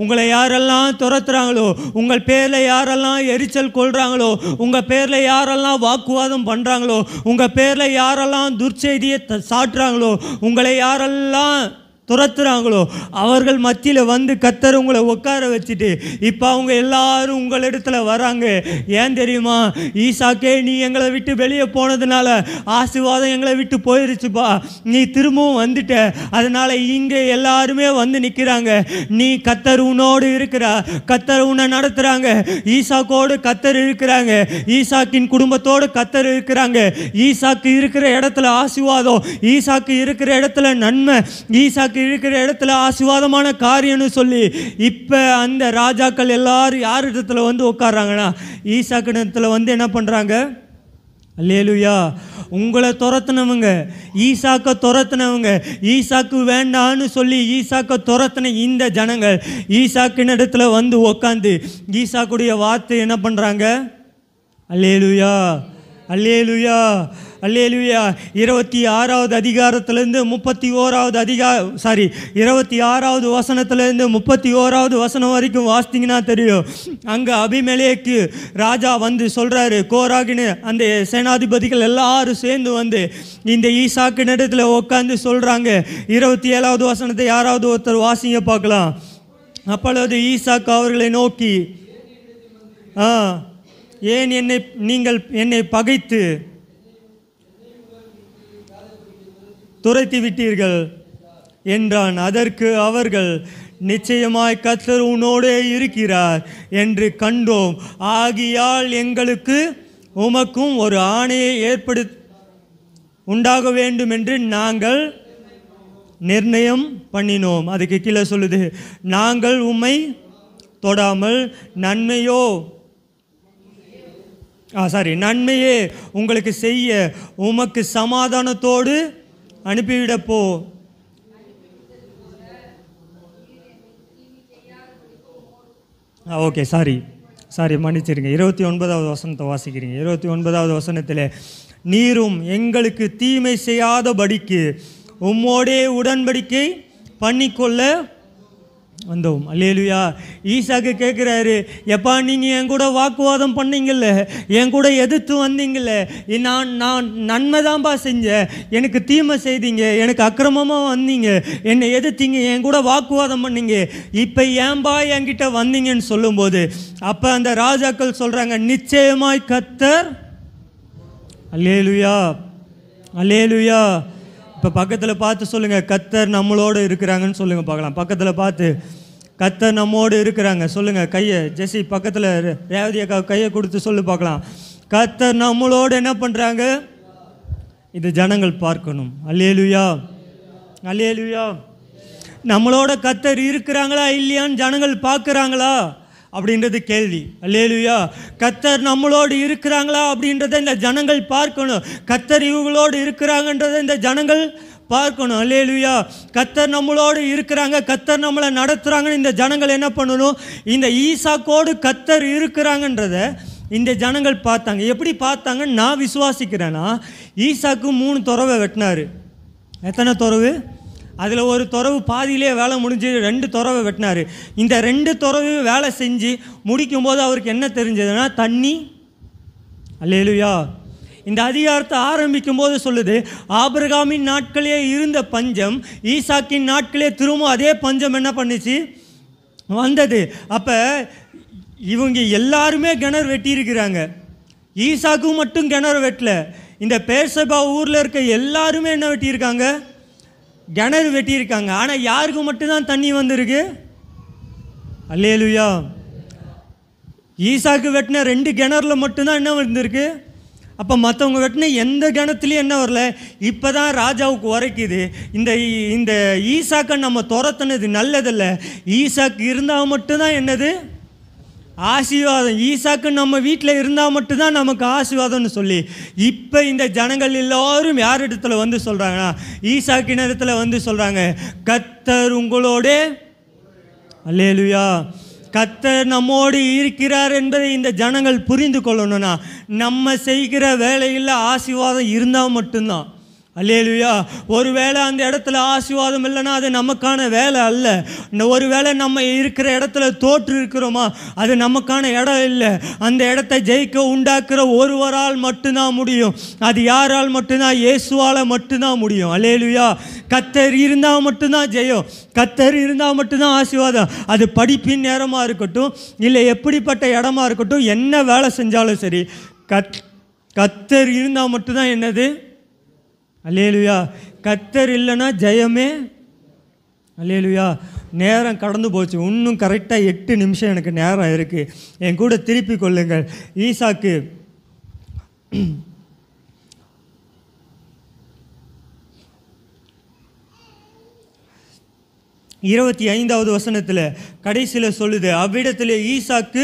உங்களை யாரெல்லாம் துரத்துறாங்களோ, உங்கள் பேரில் யாரெல்லாம் எரிச்சல் கொள்கிறாங்களோ, உங்கள் பேரில் யாரெல்லாம் வாக்குவாதம் பண்ணுறாங்களோ, உங்கள் பேரில் யாரெல்லாம் துர்ச்செய்தியை சாட்டுறாங்களோ, உங்களை யாரெல்லாம் துரத்துறாங்களோ அவர்கள் மத்தியில் வந்து கர்த்தர் உங்களை உட்கார வச்சுட்டு இப்போ அவங்க எல்லாரும் உங்களிடத்துல வராங்க. ஏன் தெரியுமா? ஈசாக்கே, நீ எங்களை விட்டு வெளியே போனதுனால ஆசீர்வாதம் எங்களை விட்டு போயிருச்சுப்பா, நீ திரும்பவும் வந்துட்ட, அதனால் இங்கே எல்லாருமே வந்து நிற்கிறாங்க. நீ கர்த்தர் உன்னோடு இருக்கிறா, கர்த்தர் உன்னை நடத்துகிறாங்க, ஈசாக்கோடு கர்த்தர் இருக்கிறாங்க, ஈசாக்கின் குடும்பத்தோடு கர்த்தர் இருக்கிறாங்க. ஈசாக்கு இருக்கிற இடத்துல ஆசீர்வாதம், ஈசாக்கு இருக்கிற இடத்துல நன்மை, ஈசாக்கு இருக்கிற இடத்துல ஆசீர்வாதமான காரியம்னு சொல்லி இப்போ அந்த ராஜாக்கள் எல்லாரும் யார் இடத்துல வந்து உட்கார்றாங்கன்னா ஈசாக்கு இடத்துல வந்து என்ன பண்ணுறாங்க? அல்லேலூயா. உங்களை துரத்துனவங்க, ஈசாக்கை துரத்துனவங்க, ஈசாக்கு வேண்டான்னு சொல்லி ஈசாக்கை துரத்துன இந்த ஜனங்கள் ஈசாக்கின் இடத்துல வந்து உட்காந்து ஈசாக்குடைய வார்த்தை என்ன பண்ணுறாங்க? அல்லேலூயா, அல்லேலுயா, அல்லேலுயா. 26வது அதிகாரத்திலேருந்து 26வது வசனத்திலேருந்து 31வது வசனம் வரைக்கும் வாசித்தீங்கன்னா தெரியும். அங்கே அபிமெலேக்கு ராஜா வந்து சொல்கிறாரு, கோராகின்னு அந்த சேனாதிபதிகள் எல்லாரும் சேர்ந்து வந்து இந்த ஈசாக்கு இடத்துல உட்காந்து சொல்கிறாங்க. 27வது வசனத்தை யாராவது ஒருத்தர் வாசிங்க பார்க்கலாம். அப்பொழுது ஈசாக்கு அவர்களை நோக்கி, ஏன் நீங்கள் என்னை பகைத்து துரைத்து விட்டீர்கள் என்றான். அதற்கு அவர்கள், நிச்சயமாய் கர்த்தர் உன்னோடே இருக்கிறார் என்று கண்டோம். ஆகியால் எங்களுக்கு உமக்கும் ஒரு ஆணையை உண்டாக வேண்டும் என்று நாங்கள் நிர்ணயம் பண்ணினோம். அதுக்கு கீழே சொல்லுது, நாங்கள் உம்மை தொடாமல் நன்மையே உங்களுக்கு செய்ய உமக்கு சமாதானத்தோடு அனுப்பிவிடப்போ. ஓகே, சாரி மன்னிச்சிருங்க. 29வது வசனத்தை வாசிக்கிறீங்க. 29வது வசனத்தில், நீரும் எங்களுக்கு தீமை செய்யாதபடிக்கு உம்மோடே உடன்படிக்கை பண்ணிக்கொள்ள வந்தோம். அல்லேலுயா. ஈசாக்கு கேட்குறாரு, எப்பா நீங்கள் என் கூட வாக்குவாதம் பண்ணீங்கல்ல, என் கூட எதிர்த்து வந்தீங்கல்ல, நான் நன்மை தான்ப்பா செஞ்சேன், எனக்கு தீமை செய்தீங்க, எனக்கு அக்கிரமமாக வந்தீங்க, என்னை எதிர்த்தீங்க, என் கூட வாக்குவாதம் பண்ணீங்க, இப்போ ஏன்பா என்கிட்ட வந்தீங்கன்னு சொல்லும்போது அப்போ அந்த ராஜாக்கள் சொல்கிறாங்க, நிச்சயமாய் கர்த்தர். அல்லேலுயா, அல்லேலுயா. இப்போ பக்கத்தில் பார்த்து சொல்லுங்கள், கர்த்தர் நம்மளோடு இருக்கிறாங்கன்னு சொல்லுங்கள் பார்க்கலாம். பக்கத்தில் பார்த்து, கர்த்தர் நம்மோடு இருக்கிறாங்க சொல்லுங்கள். கையை ஜெசி பக்கத்தில் ரேவதி அக்கா கையை கொடுத்து சொல்லு பார்க்கலாம். கர்த்தர் நம்மளோடு என்ன பண்ணுறாங்க, இது ஜனங்கள் பார்க்கணும். அல்லேலுயா, அல்லேலுயா. நம்மளோட கர்த்தர் இருக்கிறாங்களா இல்லையான்னு ஜனங்கள் பார்க்குறாங்களா அப்படின்றது கேள்வி. அல்லேலுயா. கர்த்தர் நம்மளோடு இருக்கிறாங்களா அப்படின்றத இந்த ஜனங்கள் பார்க்கணும். கர்த்தர் இவங்களோடு இருக்கிறாங்கன்றதை இந்த ஜனங்கள் பார்க்கணும். அல்லேலுயா. கர்த்தர் நம்மளோடு இருக்கிறாங்க, கர்த்தர் நம்மளை நடத்துகிறாங்கன்னு இந்த ஜனங்கள் என்ன பண்ணணும், இந்த ஈசாக்கோடு கர்த்தர் இருக்கிறாங்கன்றத இந்த ஜனங்கள் பார்த்தாங்க. எப்படி பார்த்தாங்கன்னு நான் விசுவாசிக்கிறேன்னா, ஈசாக்கு 3 துறவை வெட்டினார். எத்தனை துறவு? அதில் ஒரு துறவு பாதியிலே வேலை முடிஞ்சு 2 துறவை வெட்டினார். இந்த 2 துறவு வேலை செஞ்சு முடிக்கும்போது அவருக்கு என்ன தெரிஞ்சதுன்னா தண்ணி. அல்லேலுயா. இந்த அதிகாரத்தை ஆரம்பிக்கும் போது சொல்லுது, ஆபிரகாமின் நாட்களே இருந்த பஞ்சம் ஈசாக்கின் நாட்களே திரும்ப அதே பஞ்சம் என்ன பண்ணிச்சு வந்தது. அப்போ இவங்க எல்லாருமே கிணறு வெட்டியிருக்கிறாங்க. ஈசாக்கு மட்டும் கிணறு வெட்டல. இந்த பேர்சபா ஊரில் இருக்க எல்லாருமே என்ன வெட்டியிருக்காங்க, கிணறு வெட்டியிருக்காங்க. ஆனால் யாருக்கு மட்டும்தான் தண்ணி வந்திருக்கு? அல்லேலுயா. ஈசாக்கு வெட்டின 2 கிணறுல மட்டும்தான் என்ன வந்திருக்கு. அப்போ மற்றவங்க வெட்டின எந்த கிணத்துலையும் என்ன வரல. இப்போ தான் ராஜாவுக்கு உரைக்குது, இந்த ஈசாக்கை நம்ம துரத்துனது நல்லதில்லை, ஈசாக்கு இருந்தால் மட்டும்தான் என்னது ஆசீர்வாதம், ஈசாக்கு நம்ம வீட்டில் இருந்தால் மட்டும்தான் நமக்கு ஆசீர்வாதம்னு சொல்லி இப்போ இந்த ஜனங்கள் எல்லோரும் யார் இடத்துல வந்து சொல்கிறாங்கன்னா, ஈசாக்கின் இடத்துல வந்து சொல்கிறாங்க, கர்த்தர் உங்களோட. அல்லேலுயா. கர்த்தர் நம்மோடு இருக்கிறார் என்பதை இந்த ஜனங்கள் புரிந்து கொள்ளணும்னா நம்ம செய்கிற வேலையில் ஆசீர்வாதம் இருந்தால் மட்டும்தான். அல்லேலுயா. ஒரு வேளை அந்த இடத்துல ஆசீர்வாதம் இல்லைன்னா அது நமக்கான வேலை அல்ல. ஒரு வேளை நம்ம இருக்கிற இடத்துல தோற்று இருக்கிறோமா, அது நமக்கான இடம் இல்லை. அந்த இடத்த ஜெயிக்க உண்டாக்குற ஒருவரால் மட்டும்தான் முடியும். அது யாரால் மட்டும்தான்? இயேசுவால் மட்டும்தான் முடியும். அல்லேலுயா. கர்த்தர் இருந்தால் மட்டும்தான் ஜெயம், கர்த்தர் இருந்தால் மட்டும்தான் ஆசீர்வாதம். அது படிப்பின் நேரமாக இருக்கட்டும், இல்லை எப்படிப்பட்ட இடமா இருக்கட்டும், என்ன வேலை செஞ்சாலும் சரி, கர்த்தர் இருந்தால் மட்டும்தான் என்னது. அல்லேலுயா. கர்த்தர் இல்லைன்னா ஜெயமே. அல்லேலுயா. நேரம் கடந்து போச்சு. இன்னும் கரெக்டாக 8 நிமிஷம் எனக்கு நேரம் இருக்குது. என் கூட திருப்பி கொள்ளுங்கள். ஈசாக்கு 25வது வசனத்தில் கடைசியில் சொல்லுது, அவ்விடத்தில் ஈசாக்கு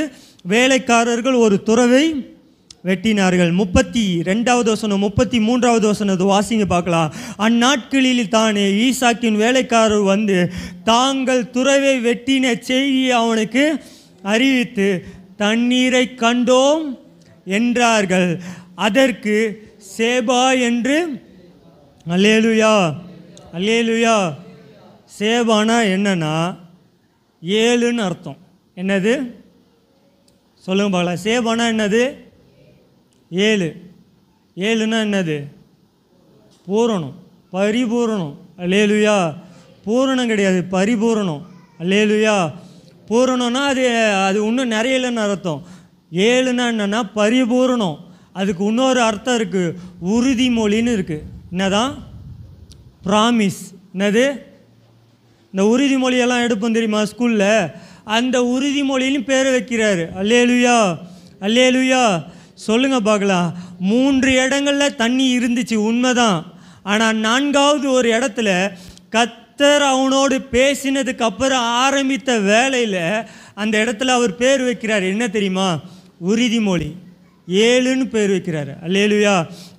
வேலைக்காரர்கள் ஒரு துறவை வெட்டினார்கள். 32வது வசனம் 33வது வசனத்தை வாசிங்க பார்க்கலாம். அந்நாட்களில் தானே ஈசாக்கின் வேலைக்காரர் வந்து தாங்கள் துறவை வெட்டின செய்தியை அவனுக்கு அறிவித்து, தண்ணீரை கண்டோம் என்றார்கள். அதற்கு சேபா என்று. அல்லேலூயா, அல்லேலூயா. சேபானா என்னன்னா 7ன்னு அர்த்தம். என்னது சொல்லுங்க பார்க்கலாம். சேபானா என்னது? 7. 7ன்னா என்னது? பூரணம், பரிபூரணம். அல்லேலூயா. பூரணம் கிடையாது, பரிபூரணம். அல்லேலூயா. பூரணம்னா அது இன்னும் நிறைய இல்லைன்னு அர்த்தம். 7ன்னா என்னன்னா பரிபூரணம். அதுக்கு இன்னொரு அர்த்தம் இருக்குது, உறுதிமொழின்னு இருக்குது. என்னதான்? ப்ராமிஸ். என்னது? இந்த உறுதிமொழியெல்லாம் எடுப்போம் தெரியுமா ஸ்கூலில்? அந்த உறுதிமொழின்னு பேர் வைக்கிறாரு. அல்லேலூயா, அல்லேலூயா. சொல்லுங்க பார்க்கலாம். 3 இடங்களில் தண்ணி இருந்துச்சு, உண்மைதான். ஆனால் 4வது ஒரு இடத்துல கர்த்தர் அவனோடு பேசினதுக்கு அப்புறம் ஆரம்பித்த வேலையில் அந்த இடத்துல அவர் பேர் வைக்கிறார். என்ன தெரியுமா? உறுதிமொழி. 7ன்னு பேர் வைக்கிறாரு. அல்லேலூயா.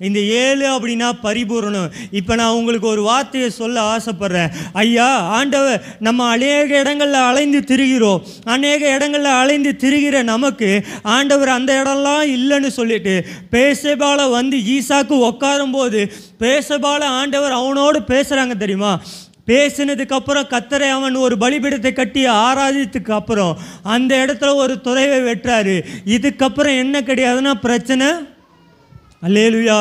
இந்த 7 அப்படின்னா பரிபூரணம். இப்போ நான் உங்களுக்கு ஒரு வார்த்தையை சொல்ல ஆசைப்பட்றேன். ஐயா, ஆண்டவர் நம்ம அநேக இடங்களில் அலைந்து திரிகிறோம். அநேக இடங்களில் அலைந்து திரிகிற நமக்கு ஆண்டவர் அந்த இடம்லாம் இல்லைன்னு சொல்லிட்டு பேசபால வந்து ஈசாக்கு உட்காரும்போது பேசபால ஆண்டவர் அவனோடு பேசுகிறாங்க தெரியுமா? பேசினதுக்கப்புறம் கர்த்தரை அவன் ஒரு பலிபீடத்தை கட்டி ஆராதித்ததுக்கு அப்புறம் அந்த இடத்துல ஒரு துறையை வெட்டுறாரு. இதுக்கப்புறம் என்ன கிடையாதுன்னா பிரச்சனை. அல்லேலூயா.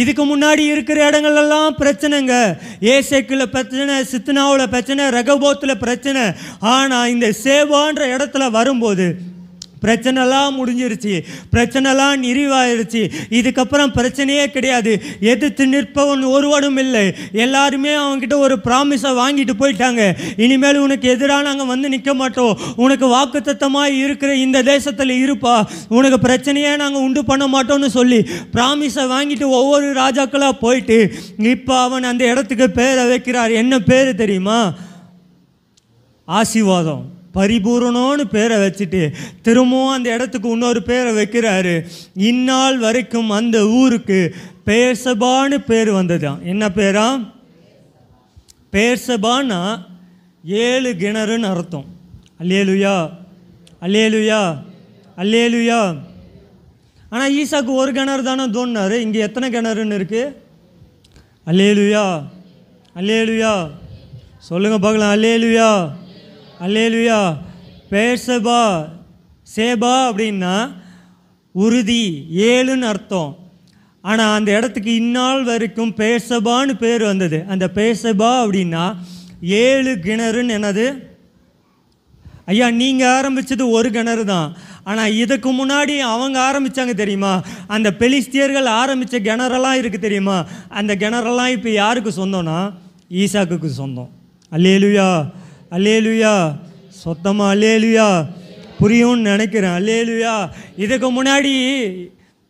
இதுக்கு முன்னாடி இருக்கிற இடங்கள்லாம் பிரச்சனைங்க. ஏசேக்கில் பிரச்சனை, சித்னாவில் பிரச்சனை, ரெகபோத்தில் பிரச்சனை. ஆனால் இந்த சேவான்ற இடத்துல வரும்போது பிரச்சனைலாம் முடிஞ்சிருச்சு, பிரச்சனைலாம் நிறைவாயிருச்சு. இதுக்கப்புறம் பிரச்சனையே கிடையாது. எதிர்த்து நிற்பவன் ஒருவனும் இல்லை. எல்லாருமே அவன்கிட்ட ஒரு ப்ராமிஸை வாங்கிட்டு போயிட்டாங்க. இனிமேல் உனக்கு எதிராக நாங்கள் வந்து நிற்க மாட்டோம், உனக்கு வாக்குத்தத்தமாக இருக்கிற இந்த தேசத்தில் இருப்பா, உனக்கு பிரச்சனையே நாங்கள் உண்டு பண்ண மாட்டோம்னு சொல்லி ப்ராமிஸை வாங்கிட்டு ஒவ்வொரு ராஜாக்களாக போயிட்டு இப்போ அவன் அந்த இடத்துக்கு பேரை வைக்கிறார். என்ன பேர் தெரியுமா? ஆசீர்வாதம், பரிபூரணம்னு பேரை வச்சுட்டு திரும்பவும் அந்த இடத்துக்கு இன்னொரு பேரை வைக்கிறாரு. இந்நாள் வரைக்கும் அந்த ஊருக்கு பேர்சபான்னு பேர் வந்ததுதான். என்ன பேரா? பேர்சபான்னா 7 கிணறுன்னு அர்த்தம். அல்லேலூயா, அல்லேலூயா, அல்லேலூயா. ஆனால் ஈசாக்கு ஒரு கிணறு தானே தோண்டினாரு. இங்கே எத்தனை கிணறுன்னு இருக்கு? அல்லேலூயா, அல்லேலூயா. சொல்லுங்க பார்க்கலாம். அல்லேலூயா, அல்லேலூயா. பேர்சபா, சேபா அப்படின்னா உறுதி, 7ன்னு அர்த்தம். ஆனால் அந்த இடத்துக்கு இந்நாள் வரைக்கும் பேர்சபான்னு பேர் வந்தது. அந்த பேர்சபா அப்படின்னா 7 கிணறுன்னு. என்னது? ஐயா, நீங்கள் ஆரம்பித்தது ஒரு கிணறு தான். ஆனால் இதுக்கு முன்னாடி அவங்க ஆரம்பித்தாங்க தெரியுமா? அந்த பெலிஸ்தியர்கள் ஆரம்பித்த கிணறெல்லாம் இருக்குது தெரியுமா? அந்த கிணறெல்லாம் இப்போ யாருக்கு சொந்தம்னா ஈசாக்குக்கு சொந்தம். அல்லேலூயா, அல்லேலூயா. சொத்தமாக அல்லேலூயா. புரியும்னு நினைக்கிறேன். அல்லேலூயா. இதுக்கு முன்னாடி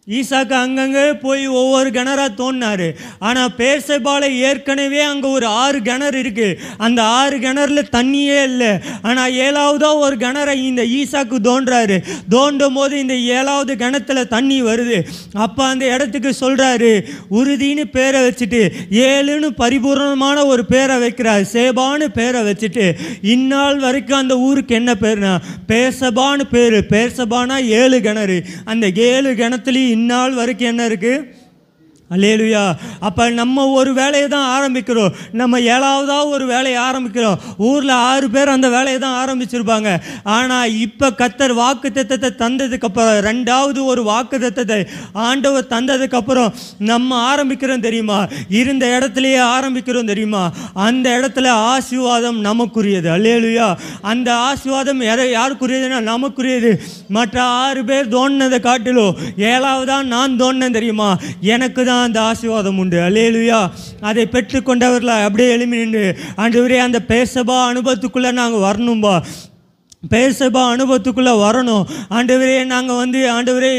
ஈசாக்கு அங்கங்கே போய் ஒவ்வொரு கிணறா தோண்டினார். ஆனால் பேர்சபால ஏற்கனவே அங்கே ஒரு 6 கிணறு இருக்குது. அந்த 6 கிணறுல தண்ணியே இல்லை. ஆனால் 7வதாக ஒரு கிணறை இந்த ஈசாக்கு தோன்றாரு. தோண்டும் போது இந்த 7வது கிணத்துல தண்ணி வருது. அப்போ அந்த இடத்துக்கு சொல்கிறாரு, உறுதின்னு பேரை வச்சுட்டு 7ன்னு பரிபூர்ணமான ஒரு பேரை வைக்கிறார். சேபான்னு பேரை வச்சுட்டு இந்நாள் வரைக்கும் அந்த ஊருக்கு என்ன பேர்னா பேர்சபான்னு பேர். பேர்சபானா 7 கிணறு. அந்த 7 கிணத்துலேயும் இந்நாள் வரைக்கும் என்ன இருக்குது? அல்லேலூயா. அப்போ நம்ம ஒரு வேலையை தான் ஆரம்பிக்கிறோம். நம்ம 7வதாக ஒரு வேலையை ஆரம்பிக்கிறோம். ஊரில் 6 பேர் அந்த வேலையை தான் ஆரம்பிச்சிருப்பாங்க. ஆனால் இப்போ கர்த்தர் வாக்கு தத்தத்தை தந்ததுக்கப்புறம், 2வது ஒரு வாக்கு தத்தத்தை ஆண்டவர் தந்ததுக்கப்புறம் நம்ம ஆரம்பிக்கிறோம் தெரியுமா? இருந்த இடத்துலையே ஆரம்பிக்கிறோம் தெரியுமா? அந்த இடத்துல ஆசீர்வாதம் நமக்குரியது. அல்லேலூயா. அந்த ஆசீர்வாதம் யாருக்குரியதுன்னா நமக்குரியது. மற்ற 6 பேர் தோண்டினதை காட்டிலும் 7வதாக நான் தோண்டினேன் தெரியுமா? எனக்கு தான் அந்த ஆசீர்வாதம் உண்டு. அல்லேலூயா. அதை பெற்றுக்கொண்டவர்களாக அப்படியே எழுப்பி நின்று, ஆண்டவரே அந்த பேர்சபா அனுபவத்துக்குள்ளே நாங்கள் வரணும்பா, பேர்சபா அனுபவத்துக்குள்ளே வரணும். ஆண்டவரே நாங்கள் ஆண்டவரே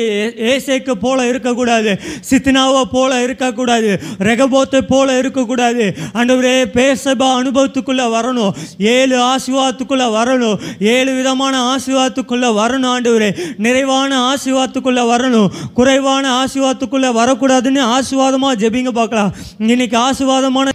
ஏசேக்கு போல இருக்கக்கூடாது, சித்னாவை போல இருக்கக்கூடாது, ரெகபோத்தை போல இருக்கக்கூடாது. ஆண்டவரே பேர்சபா அனுபவத்துக்குள்ளே வரணும். 7 ஆசீர்வாதத்துக்குள்ளே வரணும். 7 விதமான ஆசீர்வாதத்துக்குள்ளே வரணும். ஆண்டவரே நிறைவான ஆசீர்வாதத்துக்குள்ளே வரணும். குறைவான ஆசீர்வாதத்துக்குள்ளே வரக்கூடாதுன்னு ஆசீர்வாதமாக ஜெபிங்க பார்க்கலாம். இன்னைக்கு ஆசீர்வாதமான